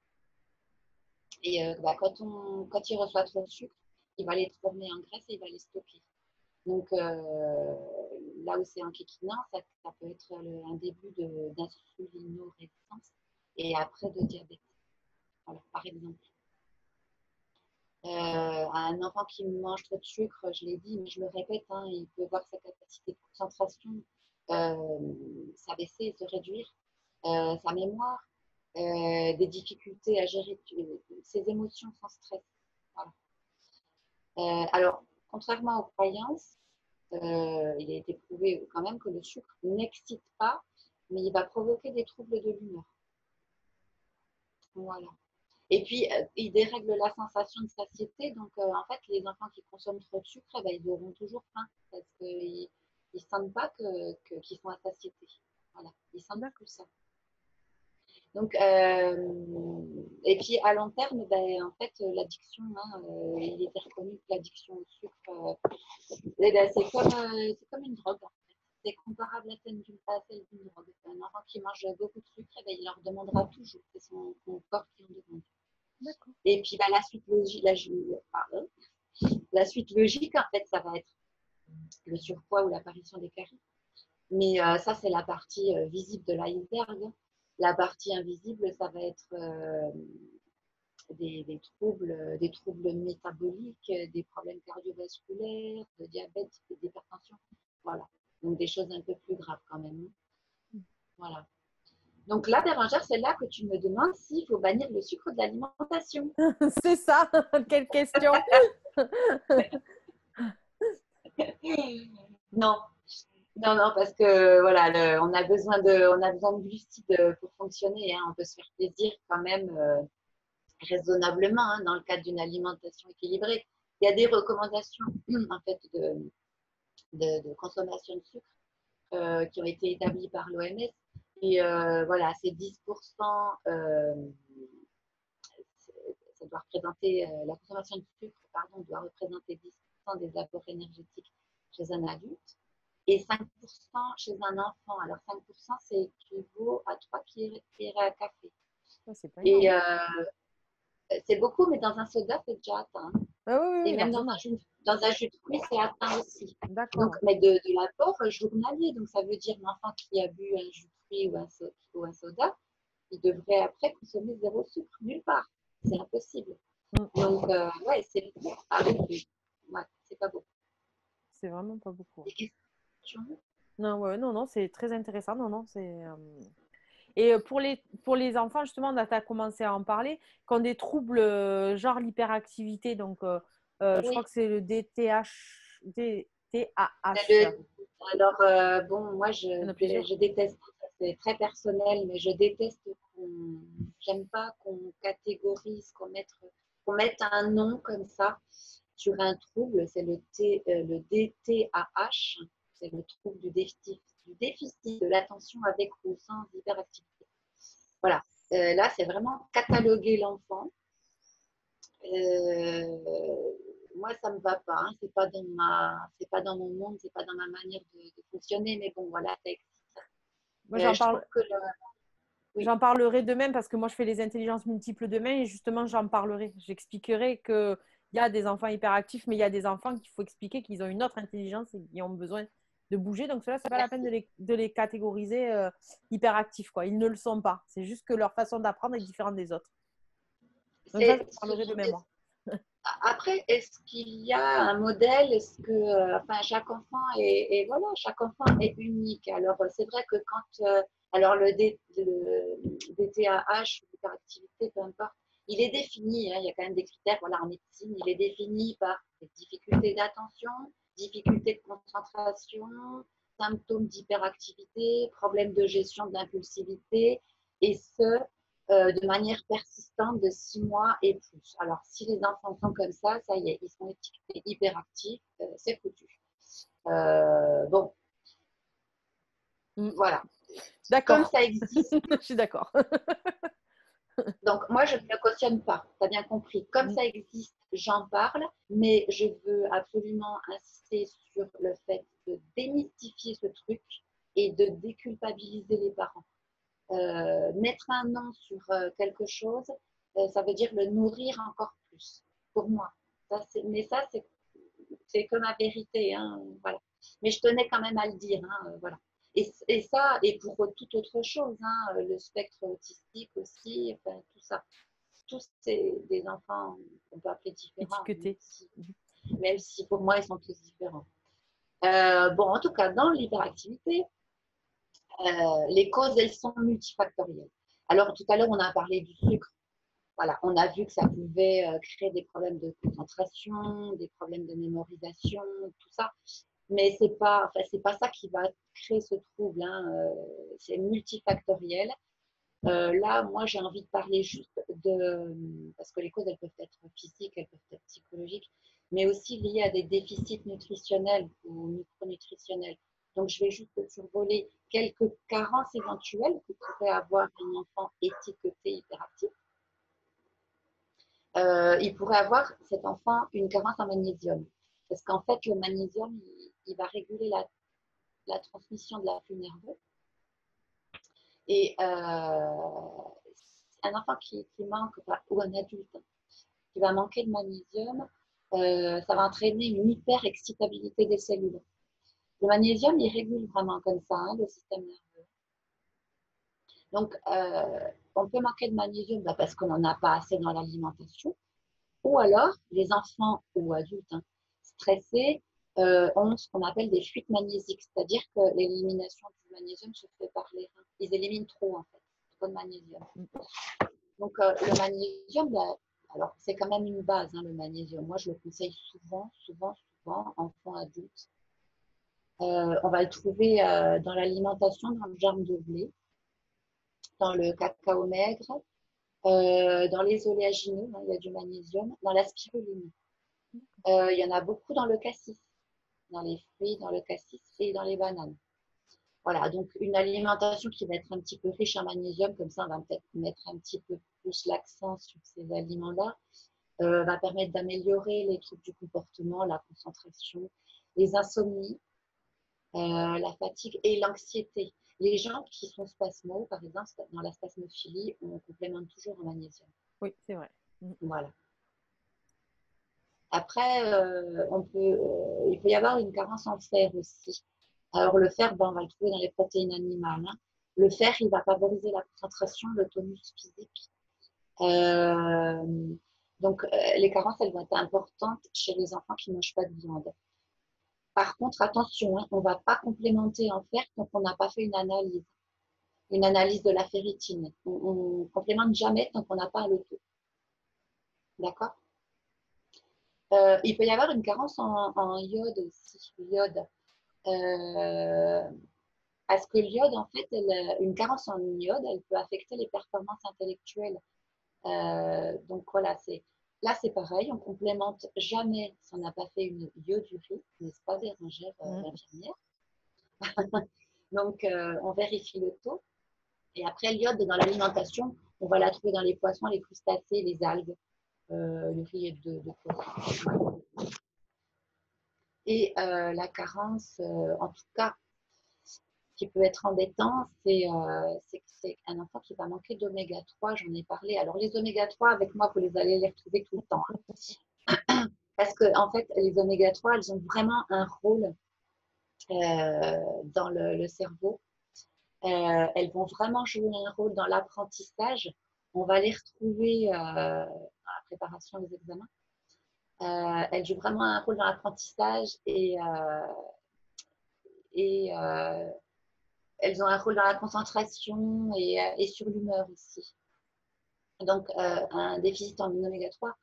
Et quand il reçoit trop de sucre, il va les transformer en graisse et il va les stocker. Donc, là où c'est inquiétant, ça peut être un début d'insulinorésistance et après de diabète. Alors, par exemple, un enfant qui mange trop de sucre, je l'ai dit, mais je le répète, hein, il peut voir sa capacité de concentration s'abaisser, se réduire, sa mémoire, des difficultés à gérer ses émotions sans stress. Voilà. Alors, contrairement aux croyances, il a été prouvé quand même que le sucre n'excite pas, mais il va provoquer des troubles de l'humeur. Voilà. Et puis, il dérègle la sensation de satiété. Donc, en fait, les enfants qui consomment trop de sucre, eh ben, ils auront toujours faim parce qu'ils ne sentent pas qu'ils sont à satiété. Voilà. Ils sentent plus ça. Donc, et puis à long terme, ben, en fait, l'addiction, hein, il était reconnu que l'addiction au sucre, ben, c'est comme une drogue. En fait. C'est comparable à celle d'une drogue. Un enfant qui mange beaucoup de sucre, eh ben, il leur demandera toujours. C'est son corps qui en demande. Et puis, bah, la suite logique, en fait, ça va être le surpoids ou l'apparition des caries. Mais ça, c'est la partie visible de l'iceberg. La partie invisible, ça va être des troubles métaboliques, des problèmes cardiovasculaires, de diabète, d'hypertension. Voilà. Donc, des choses un peu plus graves quand même. Voilà. Donc là, Bérangère, c'est là que tu me demandes s'il faut bannir le sucre de l'alimentation. C'est ça, quelle question. Non, non, parce que voilà, on a besoin de glucides pour fonctionner. Hein. On peut se faire plaisir quand même raisonnablement hein, dans le cadre d'une alimentation équilibrée. Il y a des recommandations en fait de consommation de sucre qui ont été établies par l'OMS. Et voilà, c'est 10%, ça doit représenter, la consommation de sucre, pardon, doit représenter 10% des apports énergétiques chez un adulte et 5% chez un enfant. Alors 5%, c'est équivaut à 3 cuillères à café. Et c'est beaucoup, mais dans un soda, c'est déjà atteint. Ah, oui, et même dans un jus de fruits, c'est atteint aussi. Donc, mais de l'apport journalier. Donc, ça veut dire l'enfant qui a bu un jus de fruits ou un soda, il devrait après consommer 0 sucre, nulle part. C'est impossible. Donc, ouais, c'est pas beaucoup. C'est vraiment pas beaucoup. Des questions? Non, c'est très intéressant. Non, c'est. Et pour les enfants, justement, tu as commencé à en parler, qui ont des troubles genre l'hyperactivité, donc je crois que c'est le DTAH. Alors, bon, moi, je déteste, c'est très personnel, mais je déteste j'aime pas qu'on catégorise, qu'on mette un nom comme ça sur un trouble, c'est le DTAH, c'est le trouble du déficit de l'attention avec ou sans hyperactivité. Voilà, là, c'est vraiment cataloguer l'enfant. Moi, ça me va pas. Hein. C'est pas dans mon monde, c'est pas dans ma manière de fonctionner. Mais bon, voilà, ça existe. Moi, j'en parlerai demain parce que moi, je fais les intelligences multiples demain et justement, j'en parlerai. J'expliquerai qu'il y a des enfants hyperactifs, mais il y a des enfants qu'il faut expliquer qu'ils ont une autre intelligence et qui ont besoin de bouger. Donc, cela, c'est pas la peine de les catégoriser hyperactifs, quoi. Ils ne le sont pas. C'est juste que leur façon d'apprendre est différente des autres. Donc, ça, je parlerai demain, moi. Après, est-ce qu'il y a un modèle? Est-ce que, enfin, chaque enfant chaque enfant est unique. Alors, c'est vrai que alors le DTAH, l'hyperactivité, peu importe, il est défini. Hein, il y a quand même des critères. Voilà, en médecine, il est défini par des difficultés d'attention, difficultés de concentration, symptômes d'hyperactivité, problèmes de gestion de l'impulsivité, et ce, de manière persistante de 6 mois et plus. Alors, si les enfants sont comme ça y est, ils sont étiquetés hyperactifs, c'est foutu. Bon, voilà. D'accord. Comme ça existe. Je suis d'accord. Donc, moi, je ne le cautionne pas, tu as bien compris. Comme Mm. ça existe, j'en parle, mais je veux absolument insister sur le fait de démystifier ce truc et de déculpabiliser les parents. Mettre un nom sur quelque chose, ça veut dire le nourrir encore plus, pour moi. Mais ça, c'est que ma vérité. Hein, voilà. Mais je tenais quand même à le dire. Hein, voilà. Et ça, et pour toute autre chose, hein, le spectre autistique aussi, enfin, tout ça. Tous des enfants qu'on peut appeler différents, Étiqueté. même si pour moi, ils sont tous différents. Bon, en tout cas, dans l'hyperactivité, les causes, elles sont multifactorielles. Alors, tout à l'heure, on a parlé du sucre. Voilà, on a vu que ça pouvait créer des problèmes de concentration, des problèmes de mémorisation, tout ça. Mais c'est pas ça qui va créer ce trouble. Hein. C'est multifactoriel. Là, moi, j'ai envie de parler juste parce que les causes, elles peuvent être physiques, elles peuvent être psychologiques, mais aussi liées à des déficits nutritionnels ou micronutritionnels. Donc, je vais juste survoler quelques carences éventuelles que pourrait avoir un enfant étiqueté hyperactif. Il pourrait avoir, cet enfant, une carence en magnésium. Parce qu'en fait, le magnésium, il va réguler la transmission de l'afflux nerveux. Et un enfant qui manque, ou un adulte qui va manquer de magnésium, ça va entraîner une hyper-excitabilité des cellules. Le magnésium, il régule vraiment comme ça hein, le système nerveux. Donc, on peut manquer de magnésium parce qu'on n'en a pas assez dans l'alimentation. Ou alors, les enfants ou adultes hein, stressés ont ce qu'on appelle des fuites magnésiques, c'est-à-dire que l'élimination du magnésium se fait par les reins. Ils éliminent trop, en fait, trop de magnésium. Donc, le magnésium, alors c'est quand même une base, hein, le magnésium. Moi, je le conseille souvent, enfants, adultes. On va le trouver dans l'alimentation, dans le germe de blé, dans le cacao maigre, dans les oléagineux, hein, il y a du magnésium, dans la spiruline. Il y en a beaucoup dans le cassis, dans les fruits, dans le cassis et dans les bananes. Voilà, donc une alimentation qui va être un petit peu riche en magnésium, comme ça on va peut-être mettre un petit peu plus l'accent sur ces aliments-là, va permettre d'améliorer les troubles du comportement, la concentration, les insomnies, la fatigue et l'anxiété. Les gens qui sont spasmos, par exemple, dans la spasmophilie, on complémente toujours en magnésium. Oui, c'est vrai. Voilà. Après, il peut y avoir une carence en fer aussi. Alors, le fer, on va le trouver dans les protéines animales. Hein. Le fer, il va favoriser la concentration, le tonus physique. Donc, les carences, elles vont être importantes chez les enfants qui ne mangent pas de viande. Par contre, attention, hein, on ne va pas complémenter en fer tant qu'on n'a pas fait une analyse de la ferritine. On ne complémente jamais tant qu'on n'a pas le taux. D'accord il peut y avoir une carence en iode aussi. L'iode. Parce que l'iode, en fait, une carence en iode, elle peut affecter les performances intellectuelles. Donc voilà, là c'est pareil, on complémente jamais si on n'a pas fait une iodurie, n'est-ce pas, Bérangère, l'infirmière. Donc on vérifie le taux. Et après, l'iode dans l'alimentation, on va la trouver dans les poissons, les crustacés, les algues, le riz de poisson. Et la carence, en tout cas, qui peut être embêtant, c'est un enfant qui va manquer d'oméga 3, j'en ai parlé. Alors les oméga 3, avec moi, vous allez les retrouver tout le temps. Hein. Parce que en fait, les oméga 3, elles ont vraiment un rôle dans le cerveau. Elles vont vraiment jouer un rôle dans l'apprentissage. On va les retrouver dans la préparation des examens. Elles jouent vraiment un rôle dans l'apprentissage et elles ont un rôle dans la concentration et sur l'humeur aussi. Donc, un déficit en oméga 3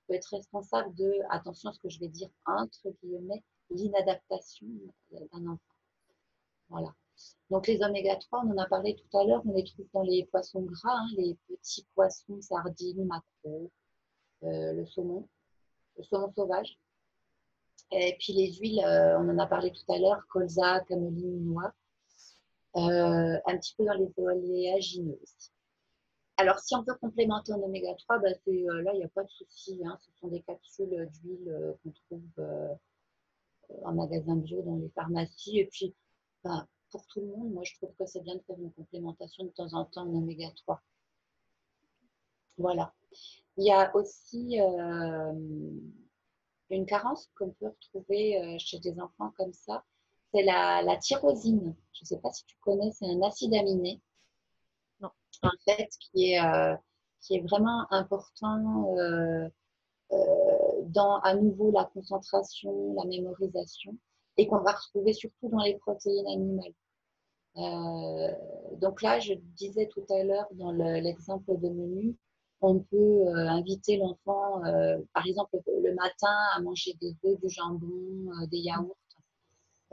peut être responsable de, attention à ce que je vais dire, entre guillemets, l'inadaptation d'un enfant. Voilà. Donc, les oméga 3, on en a parlé tout à l'heure, on les trouve dans les poissons gras, hein, les petits poissons, sardines, maquereaux, le saumon sauvage. Et puis les huiles, on en a parlé tout à l'heure, colza, cameline, noix. Un petit peu dans les oléagineux aussi. Alors, si on veut complémenter en oméga 3, bah, là, il n'y a pas de souci, hein. Ce sont des capsules d'huile qu'on trouve en magasin bio, dans les pharmacies. Et puis, bah, pour tout le monde, moi, je trouve que c'est bien de faire une complémentation de temps en temps en oméga 3. Voilà. Il y a aussi une carence qu'on peut retrouver chez des enfants comme ça, c'est la tyrosine. Je ne sais pas si tu connais, c'est un acide aminé, Non. en fait, qui est vraiment important dans, à nouveau, la concentration, la mémorisation, et qu'on va retrouver surtout dans les protéines animales. Donc là, je disais tout à l'heure dans l'exemple de menu, on peut inviter l'enfant, par exemple, le matin à manger des œufs, du jambon, des yaourts.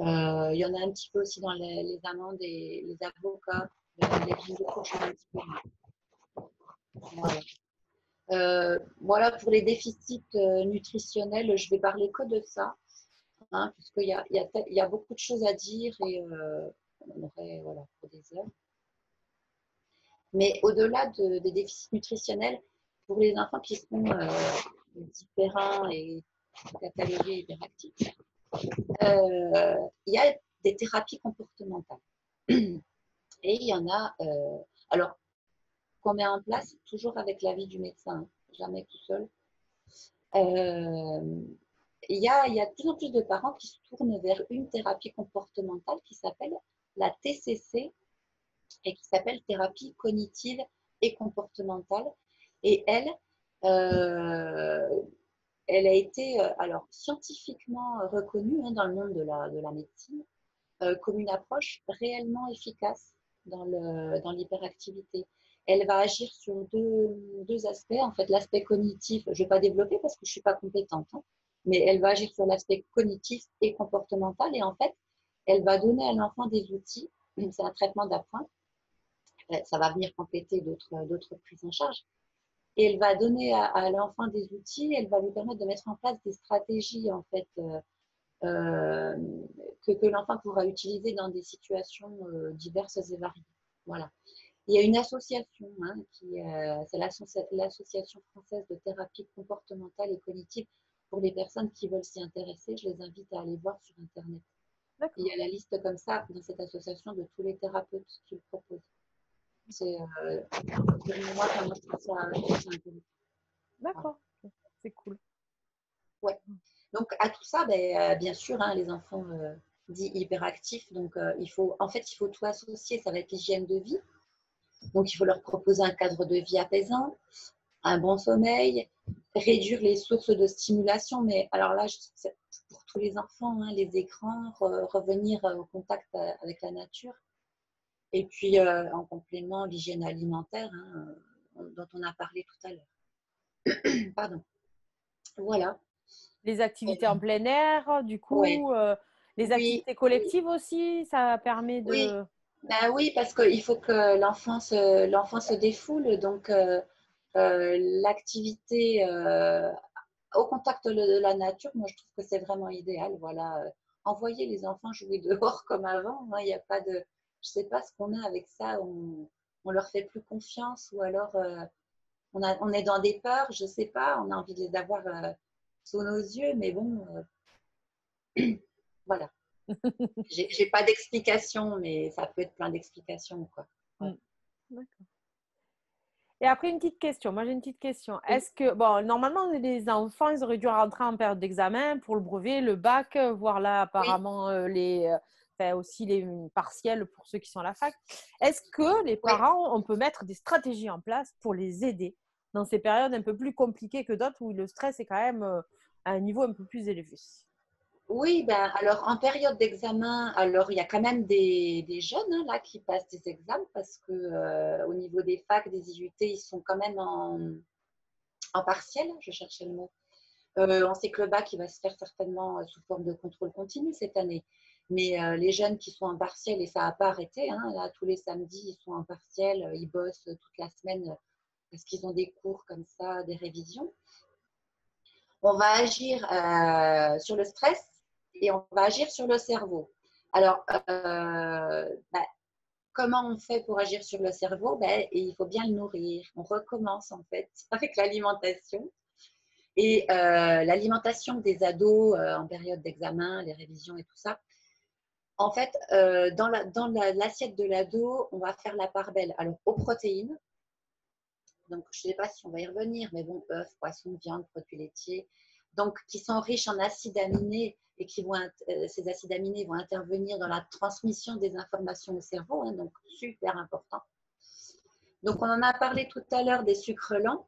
Il y en a un petit peu aussi dans les amandes et les avocats, les graines de courge, un petit peu. Voilà. Voilà pour les déficits nutritionnels, je vais parler que de ça, hein, puisqu'il y a beaucoup de choses à dire et on aurait voilà, pour des heures. Mais au-delà des déficits nutritionnels, pour les enfants qui sont différents et catalogués hyperactifs, il y a des thérapies comportementales. Et il y en a, alors, qu'on met en place toujours avec l'avis du médecin, hein, jamais tout seul. Il y a de plus en plus de parents qui se tournent vers une thérapie comportementale qui s'appelle la TCC et qui s'appelle thérapie cognitive et comportementale. Et elle a été alors scientifiquement reconnue, hein, dans le monde de la médecine comme une approche réellement efficace dans l'hyperactivité. Elle va agir sur deux aspects. En fait, l'aspect cognitif, je ne vais pas développer parce que je ne suis pas compétente, hein, mais elle va agir sur l'aspect cognitif et comportemental. Et en fait, elle va donner à l'enfant des outils. C'est un traitement d'appoint. Ça va venir compléter d'autres prises en charge. Et elle va donner à l'enfant des outils. Elle va lui permettre de mettre en place des stratégies, en fait, que l'enfant pourra utiliser dans des situations diverses et variées. Voilà. Il y a une association, hein, c'est l'Association française de thérapie comportementale et cognitive pour les personnes qui veulent s'y intéresser. Je les invite à aller voir sur Internet. Il y a la liste comme ça dans cette association de tous les thérapeutes qui le proposent. C'est moi, je trouve ça intéressant. D'accord, voilà. C'est cool. Ouais. Donc, à tout ça, bien sûr, hein, les enfants dits hyperactifs, donc il faut tout associer. Ça va être l'hygiène de vie. Donc, il faut leur proposer un cadre de vie apaisant, un bon sommeil, réduire les sources de stimulation. Mais alors là, c'est pour tous les enfants, hein, les écrans, revenir au contact avec la nature. Et puis, en complément, l'hygiène alimentaire, hein, dont on a parlé tout à l'heure. Pardon. Voilà. Les activités en plein air, du Ouais. coup, les Oui, activités collectives aussi, ça permet oui. de… Ben oui, parce qu'il faut que l'enfant se défoule. Donc, l'activité au contact de la nature, moi, je trouve que c'est vraiment idéal. Voilà. Envoyer les enfants jouer dehors comme avant, hein, il n'y a pas de… Je ne sais pas ce qu'on a avec ça. On leur fait plus confiance ou alors on est dans des peurs, je ne sais pas. On a envie de les avoir sous nos yeux, mais bon, voilà. J'ai pas d'explication, mais ça peut être plein d'explications, quoi. Ouais. D'accord. Et après, une petite question. Moi, j'ai une petite question. Oui. Est-ce que, bon, normalement, les enfants, ils auraient dû rentrer en période d'examen pour le brevet, le bac, voire là, Oui. apparemment, aussi les partiels pour ceux qui sont à la fac. Est-ce que les Oui. parents, on peut mettre des stratégies en place pour les aider dans ces périodes un peu plus compliquées que d'autres où le stress est quand même à un niveau un peu plus élevé? Oui, ben, alors en période d'examen, alors il y a quand même des jeunes, hein, là qui passent des examens parce que au niveau des facs, des IUT, ils sont quand même en partiel, je cherchais le mot. On sait que le bac, il va se faire certainement sous forme de contrôle continu cette année. Mais les jeunes qui sont en partiel, et ça n'a pas arrêté, hein, là tous les samedis, ils sont en partiel, ils bossent toute la semaine parce qu'ils ont des cours comme ça, des révisions. On va agir sur le stress et on va agir sur le cerveau. Alors, comment on fait pour agir sur le cerveau? Ben, il faut bien le nourrir. On recommence en fait avec l'alimentation. Et l'alimentation des ados en période d'examen, les révisions et tout ça, en fait, dans l'assiette de l'ado, on va faire la part belle. Alors, aux protéines, donc je ne sais pas si on va y revenir, mais bon, œufs, poissons, viande, produits laitiers, donc qui sont riches en acides aminés et ces acides aminés vont intervenir dans la transmission des informations au cerveau, hein, donc super important. Donc, on en a parlé tout à l'heure des sucres lents.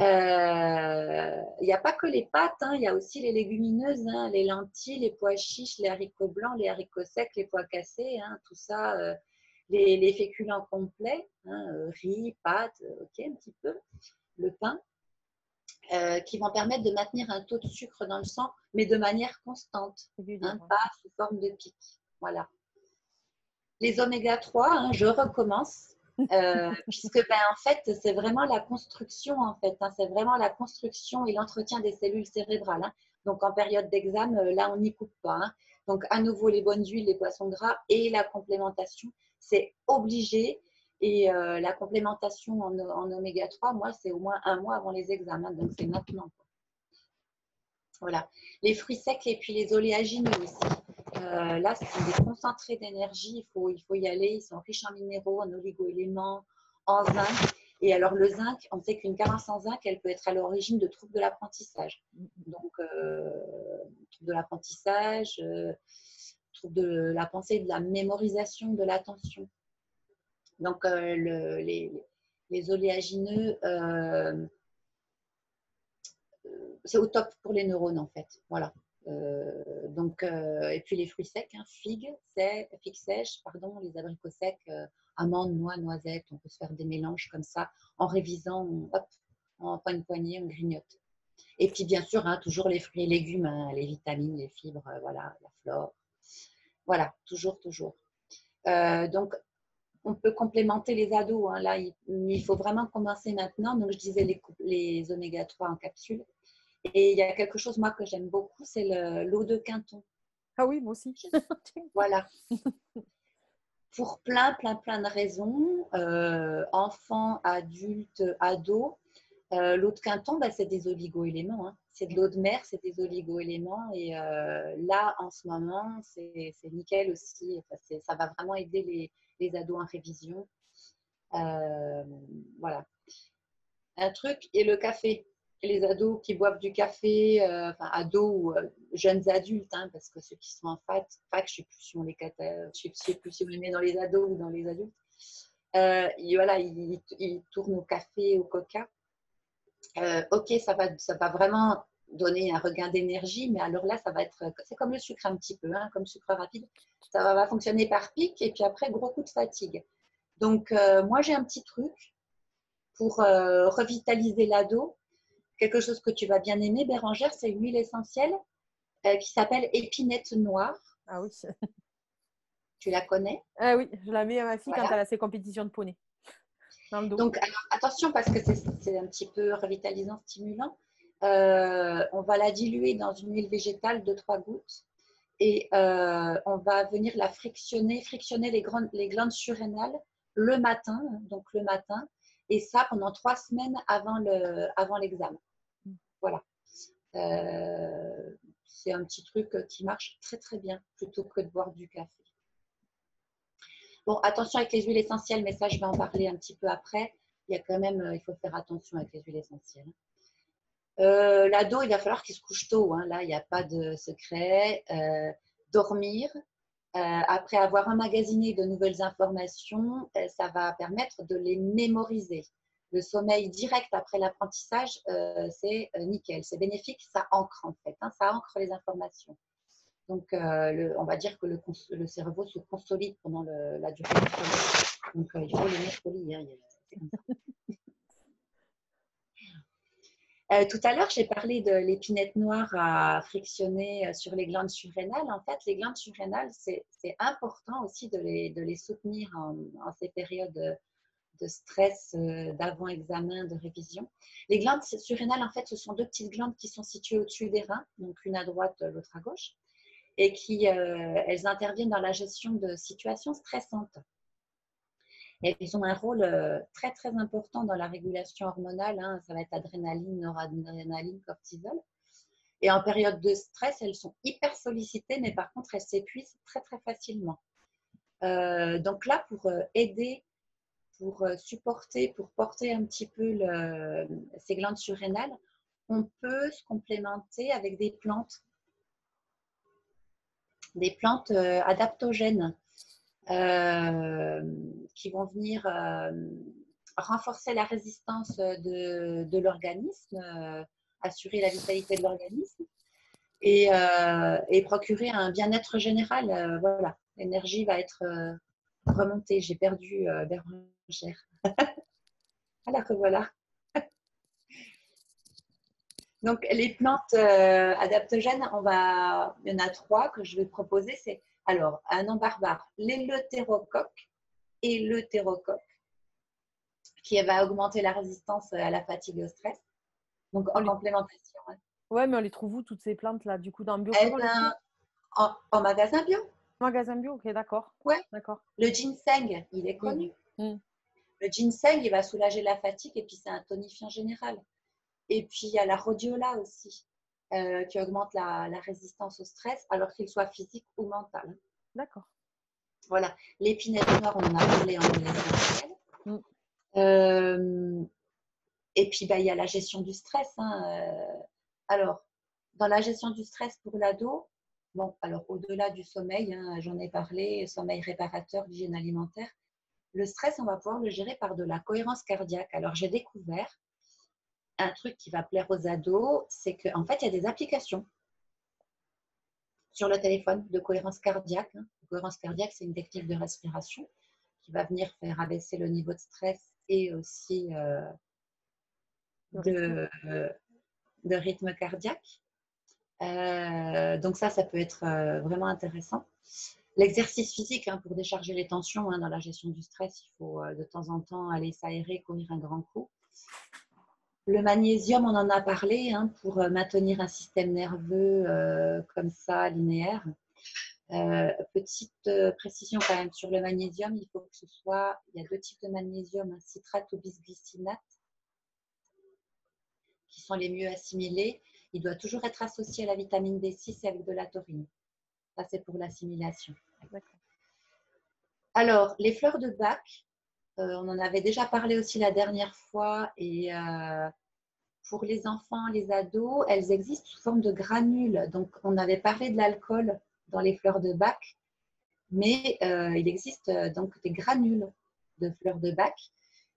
Il n'y a pas que les pâtes, hein, il y a aussi les légumineuses, hein, les lentilles, les pois chiches, les haricots blancs, les haricots secs, les pois cassés, hein, tout ça, les féculents complets, hein, riz, pâtes, ok, un petit peu, le pain, qui vont permettre de maintenir un taux de sucre dans le sang, mais de manière constante, hein, pas sous forme de pic. Voilà. Les oméga 3, hein, je recommence. Puisque en fait, c'est vraiment la construction, en fait, hein, c'est vraiment la construction et l'entretien des cellules cérébrales. Hein. Donc, en période d'examen, là, on n'y coupe pas. Hein. Donc, à nouveau, les bonnes huiles, les poissons gras et la complémentation, c'est obligé. Et la complémentation en oméga 3, moi, c'est au moins 1 mois avant les examens. Donc, c'est maintenant. Voilà. Les fruits secs et puis les oléagineux aussi. Là, ce sont des concentrés d'énergie. Il faut y aller. Ils sont riches en minéraux, en oligo-éléments, en zinc. Et alors, le zinc, on sait qu'une carence en zinc, elle peut être à l'origine de troubles de l'apprentissage. Donc, troubles de l'apprentissage, troubles de la pensée, de la mémorisation, de l'attention. Donc, les oléagineux, c'est au top pour les neurones, en fait. Voilà. Et puis les fruits secs, hein, figues sèches, les abricots secs, amandes, noix, noisettes, on peut se faire des mélanges comme ça, en révisant, hop, on prend une poignée, on grignote. Et puis bien sûr, hein, toujours les fruits et légumes, hein, les vitamines, les fibres, voilà, la flore. Voilà, toujours. Donc, on peut complémenter les ados. Hein, là, il faut vraiment commencer maintenant. Donc, je disais les oméga 3 en capsule. Et il y a quelque chose, moi, que j'aime beaucoup, c'est l'eau de Quinton. Ah oui, moi aussi. Voilà. Pour plein de raisons, enfants, adultes, ados, l'eau de Quinton, c'est des oligo-éléments. Hein. C'est de l'eau de mer, c'est des oligo-éléments. Et là, en ce moment, c'est nickel aussi. Enfin, ça va vraiment aider les ados en révision. Voilà. Un truc, et le café. Les ados qui boivent du café, ados ou jeunes adultes, hein, parce que ceux qui sont en fac, je ne sais plus si on les met dans les ados ou dans les adultes. Voilà, ils tournent au café, au coca. Ok, ça va vraiment donner un regain d'énergie, mais alors là, c'est comme le sucre un petit peu, hein, comme sucre rapide. Ça va fonctionner par pic et puis après, gros coup de fatigue. Donc, moi, j'ai un petit truc pour revitaliser l'ado. Quelque chose que tu vas bien aimer, Bérangère, c'est une huile essentielle qui s'appelle épinette noire. Ah oui. Tu la connais? Ah oui, je la mets à ma fille voilà. quand elle a ses compétitions de poney. Dans le dos. Donc, alors, attention parce que c'est un petit peu revitalisant, stimulant. On va la diluer dans une huile végétale de 3 gouttes et on va venir la frictionner les glandes surrénales le matin, et ça pendant 3 semaines avant l'examen. Voilà. C'est un petit truc qui marche très bien plutôt que de boire du café. Bon, attention avec les huiles essentielles, mais ça, je vais en parler un petit peu après. Il faut faire attention avec les huiles essentielles. L'ado, il va falloir qu'il se couche tôt. Hein. Là, il n'y a pas de secret. Dormir. Après avoir emmagasiné de nouvelles informations, ça va permettre de les mémoriser. Le sommeil direct après l'apprentissage, c'est nickel, c'est bénéfique, ça ancre en fait, hein, ça ancre les informations. Donc, on va dire que le cerveau se consolide pendant la durée du sommeil. Donc, il faut le mettre au lit. Hein, c'est comme ça. Tout à l'heure, j'ai parlé de l'épinette noire à frictionner sur les glandes surrénales. En fait, les glandes surrénales, c'est important aussi de les soutenir en ces périodes de stress d'avant-examen, de révision. Les glandes surrénales, en fait, ce sont 2 petites glandes qui sont situées au-dessus des reins, donc une à droite, l'autre à gauche, et elles interviennent dans la gestion de situations stressantes. Et ils ont un rôle très, très important dans la régulation hormonale. Hein. Ça va être adrénaline, noradrénaline, cortisol. Et en période de stress, elles sont hyper sollicitées, mais par contre, elles s'épuisent très, très facilement. Donc là, pour aider, pour supporter, pour porter un petit peu ces glandes surrénales, on peut se complémenter avec des plantes adaptogènes qui vont venir renforcer la résistance de l'organisme, assurer la vitalité de l'organisme et procurer un bien-être général. Voilà, l'énergie va être remontée. J'ai perdu Bérangère. Alors que voilà. Donc, les plantes adaptogènes, il y en a 3 que je vais proposer. C'est alors un nom barbare, l'éleutérocoque et l'eutérocoque, qui va augmenter la résistance à la fatigue et au stress. Donc, en complémentation. Hein. Ouais, mais on les trouve où toutes ces plantes-là? Du coup, dans Bio Eh Pro, ben, en magasin bio. magasin bio, ok, d'accord. Ouais. D'accord. Le ginseng, il est Oui. connu. Le ginseng, il va soulager la fatigue et puis c'est un tonifiant général. Et puis, il y a la rhodiola aussi, qui augmente la résistance au stress, alors qu'il soit physique ou mental. D'accord. Voilà. L'épinette noire, on en a parlé en huile essentielle. Et puis, il y a la gestion du stress. Hein. Alors, dans la gestion du stress pour l'ado, bon, alors au-delà du sommeil, hein, j'en ai parlé, sommeil réparateur, l'hygiène alimentaire, le stress, on va pouvoir le gérer par de la cohérence cardiaque. Alors, j'ai découvert un truc qui va plaire aux ados, c'est qu'en fait, il y a des applications sur le téléphone de cohérence cardiaque. Hein. La cohérence cardiaque, c'est une technique de respiration qui va venir faire abaisser le niveau de stress et aussi de rythme cardiaque. Donc ça peut être vraiment intéressant. L'exercice physique, hein, pour décharger les tensions, hein, dans la gestion du stress, il faut de temps en temps aller s'aérer, courir un grand coup. Le magnésium, on en a parlé, hein, pour maintenir un système nerveux comme ça, linéaire. Petite précision quand même sur le magnésium, il faut que ce soit, il y a 2 types de magnésium, un citrate ou bisglycinate, qui sont les mieux assimilés. Il doit toujours être associé à la vitamine D6 et avec de la taurine. Ça, c'est pour l'assimilation. Alors, les fleurs de Bach, on en avait déjà parlé aussi la dernière fois, et pour les enfants, les ados, elles existent sous forme de granules. Donc, on avait parlé de l'alcool dans les fleurs de Bach, mais il existe donc des granules de fleurs de Bach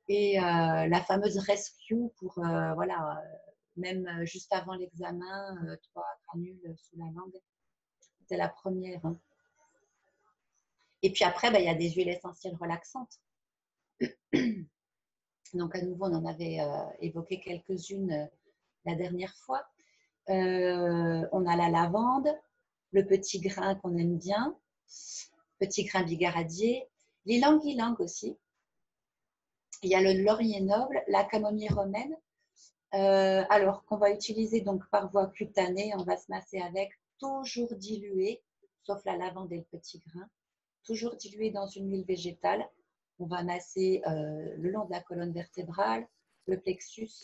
et la fameuse rescue pour, même juste avant l'examen, 3 granules sous la langue. C'était la première. Hein. Et puis après, il y a des huiles essentielles relaxantes. Donc, à nouveau, on en avait évoqué quelques-unes la dernière fois. On a la lavande, le petit grain qu'on aime bien, petit grain bigaradier, l'ylang-ylang aussi. Il y a le laurier noble, la camomille romaine, alors qu'on va utiliser donc par voie cutanée, on va se masser avec, toujours dilué, sauf la lavande et le petit grain, toujours dilué dans une huile végétale. On va masser le long de la colonne vertébrale, le plexus.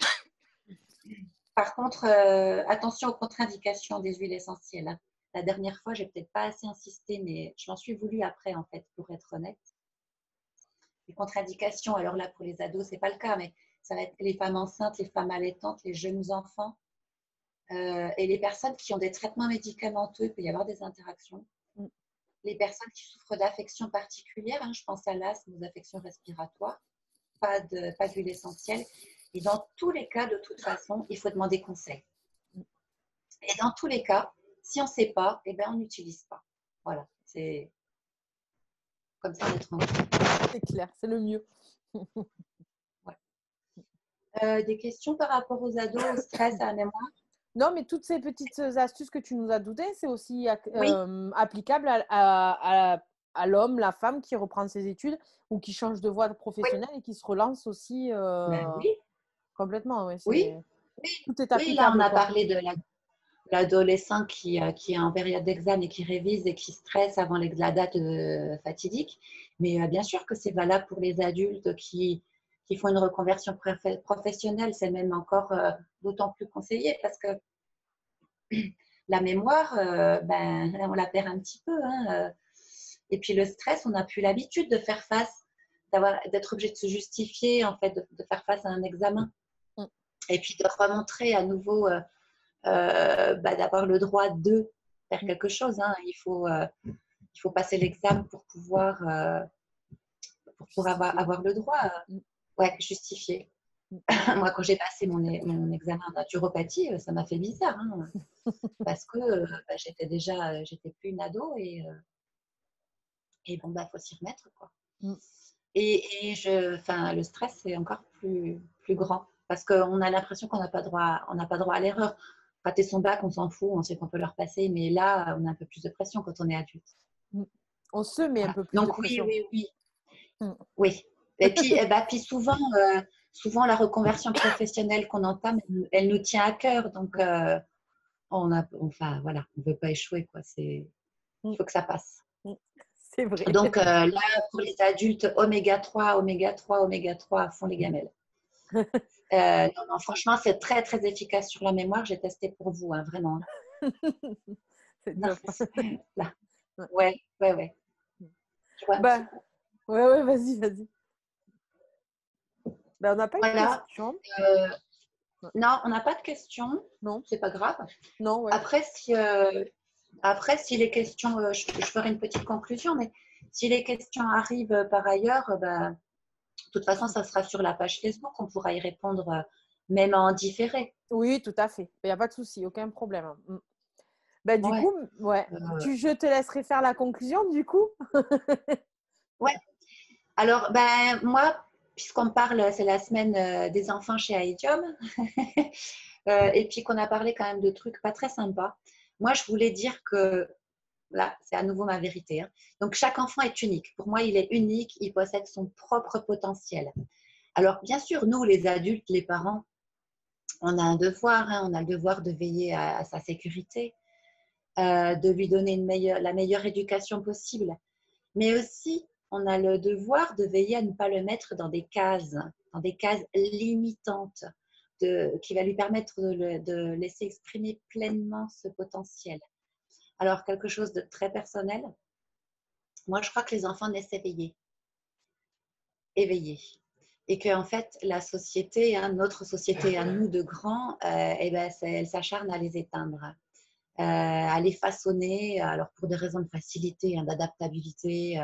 Par contre, attention aux contre-indications des huiles essentielles. Hein. La dernière fois, j'ai peut-être pas assez insisté, mais je m'en suis voulu après, en fait, pour être honnête. Les contre-indications, alors là, pour les ados, c'est pas le cas, mais ça va être les femmes enceintes, les femmes allaitantes, les jeunes enfants et les personnes qui ont des traitements médicamenteux. Il peut y avoir des interactions. Les personnes qui souffrent d'affections particulières, hein, je pense à l'asthme, aux affections respiratoires, pas d'huile essentielle. Et dans tous les cas, de toute façon, il faut demander conseil. Et dans tous les cas, si on ne sait pas, eh ben, on n'utilise pas. Voilà, c'est comme ça d'être en C'est clair, c'est le mieux. Ouais. Des questions par rapport aux ados, au stress, à la mémoire? Non, mais toutes ces petites astuces que tu nous as données, c'est aussi Oui. applicable à l'homme, la femme qui reprend ses études ou qui change de voie professionnelle et qui se relance aussi Oui. complètement. Ouais, Oui. Tout est Oui, là, on applicable, a quoi. parlé de l'adolescent qui est en période d'examen et qui révise et qui stresse avant la date fatidique. Mais bien sûr que c'est valable pour les adultes qui font une reconversion professionnelle. C'est même encore d'autant plus conseillé parce que la mémoire, on la perd un petit peu. Hein. Et puis le stress, on n'a plus l'habitude de faire face, d'être obligé de se justifier, en fait, de faire face à un examen. Et puis de remontrer à nouveau, d'avoir le droit de faire quelque chose. Hein. Il faut passer l'examen pour pouvoir avoir le droit. Ouais, justifier. Moi, quand j'ai passé mon examen en naturopathie, ça m'a fait bizarre. Hein, parce que j'étais plus une ado et bon, faut s'y remettre, quoi. Et le stress, c'est encore plus grand parce qu'on a l'impression qu'on n'a pas droit à l'erreur. Rater son bac, on s'en fout, on sait qu'on peut le repasser, mais là, on a un peu plus de pression quand on est adulte. On se met un peu plus Donc, de pression. Oui. Et puis souvent, la reconversion professionnelle qu'on entame, elle nous tient à cœur. Donc, on ne veut pas échouer, quoi. Il faut que ça passe. C'est vrai. Donc, là, pour les adultes, oméga 3 à fond les gamelles. Non, franchement, c'est très, très efficace sur la mémoire. J'ai testé pour vous, hein, vraiment. C'est top. Là. Ouais. Ouais, vas-y. On n'a pas de questions. Non, on n'a pas de questions. Non. C'est pas grave. Non, ouais. Après, si les questions, je ferai une petite conclusion, mais si les questions arrivent par ailleurs, de toute façon, ça sera sur la page Facebook. On pourra y répondre même en différé. Oui, tout à fait. Il n'y a pas de souci, aucun problème. Du coup, je te laisserai faire la conclusion, du coup. Ouais. Alors, moi, puisqu'on parle, c'est la semaine des enfants chez Aidium, et puis qu'on a parlé quand même de trucs pas très sympas. Moi, je voulais dire que, là, c'est à nouveau ma vérité. Hein. Donc, chaque enfant est unique. Pour moi, il est unique, il possède son propre potentiel. Alors, bien sûr, nous, les adultes, les parents, on a un devoir. Hein, on a le devoir de veiller à sa sécurité, de lui donner la meilleure éducation possible. Mais aussi, on a le devoir de veiller à ne pas le mettre dans des cases limitantes qui va lui permettre de laisser exprimer pleinement ce potentiel. Alors, quelque chose de très personnel, moi, je crois que les enfants naissent éveillés. Et que, en fait, la société, hein, notre société à nous de grands, elle s'acharne à les éteindre, à les façonner, alors pour des raisons de facilité, hein, d'adaptabilité,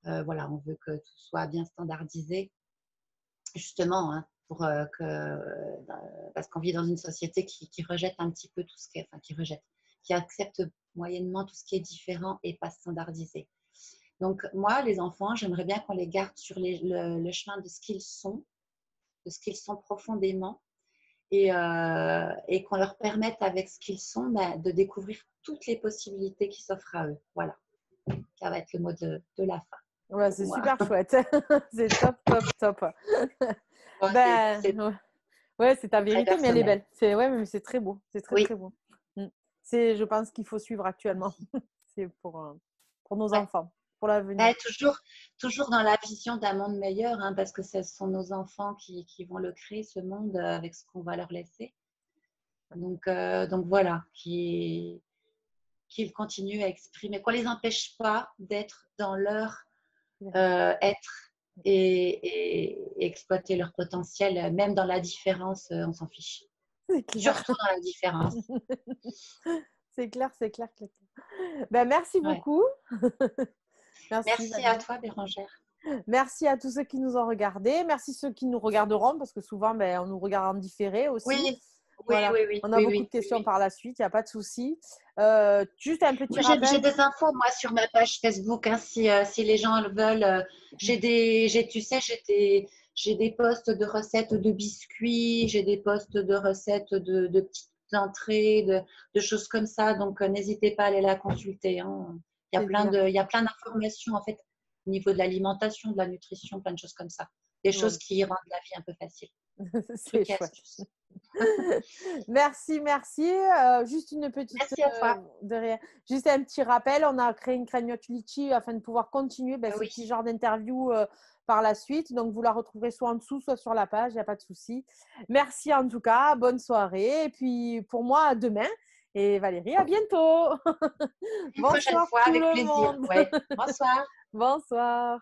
on veut que tout soit bien standardisé, justement, hein, parce qu'on vit dans une société qui rejette un petit peu tout ce qui est, qui accepte moyennement tout ce qui est différent et pas standardisé. Donc, moi, les enfants, j'aimerais bien qu'on les garde sur le chemin de ce qu'ils sont profondément, et qu'on leur permette, avec ce qu'ils sont, de découvrir toutes les possibilités qui s'offrent à eux. Voilà, ça va être le mot de la fin. Ouais, c'est super chouette. C'est top. C'est ta vérité, mais elle est belle. C'est très beau. C'est très beau. Je pense qu'il faut suivre actuellement. C'est pour nos enfants, pour l'avenir. Toujours dans la vision d'un monde meilleur, hein, parce que ce sont nos enfants qui vont le créer, ce monde, avec ce qu'on va leur laisser. Donc voilà, qu'ils continuent à exprimer, qu'on ne les empêche pas d'être dans leur être et exploiter leur potentiel, même dans la différence, on s'en fiche. Surtout dans la différence. C'est clair. Merci beaucoup. Merci à toi, Bérangère. Merci à tous ceux qui nous ont regardés. Merci à ceux qui nous regarderont, parce que souvent, on nous regarde en différé aussi. Oui. On a beaucoup de questions par la suite, il n'y a pas de souci. Juste un petit rappel. J'ai des infos, moi, sur ma page Facebook, hein, si les gens le veulent. J'ai des posts de recettes de biscuits, j'ai des posts de recettes de petites entrées, de choses comme ça. Donc, n'hésitez pas à aller la consulter. Hein. Il y a plein d'informations, en fait, au niveau de l'alimentation, de la nutrition, plein de choses comme ça. Des choses qui rendent la vie un peu facile. C'est chouette. Merci, merci. Juste une petite, Merci à toi. de rien. Juste un petit rappel, on a créé une cagnotte Litchi afin de pouvoir continuer ce Oui, petit genre d'interview par la suite. Donc, vous la retrouverez soit en dessous, soit sur la page, il n'y a pas de souci. Merci en tout cas, bonne soirée. Et puis, pour moi, à demain. Et Valérie, à bientôt. une prochaine Bonsoir fois tout avec le plaisir. monde. Ouais. Bonsoir. Bonsoir.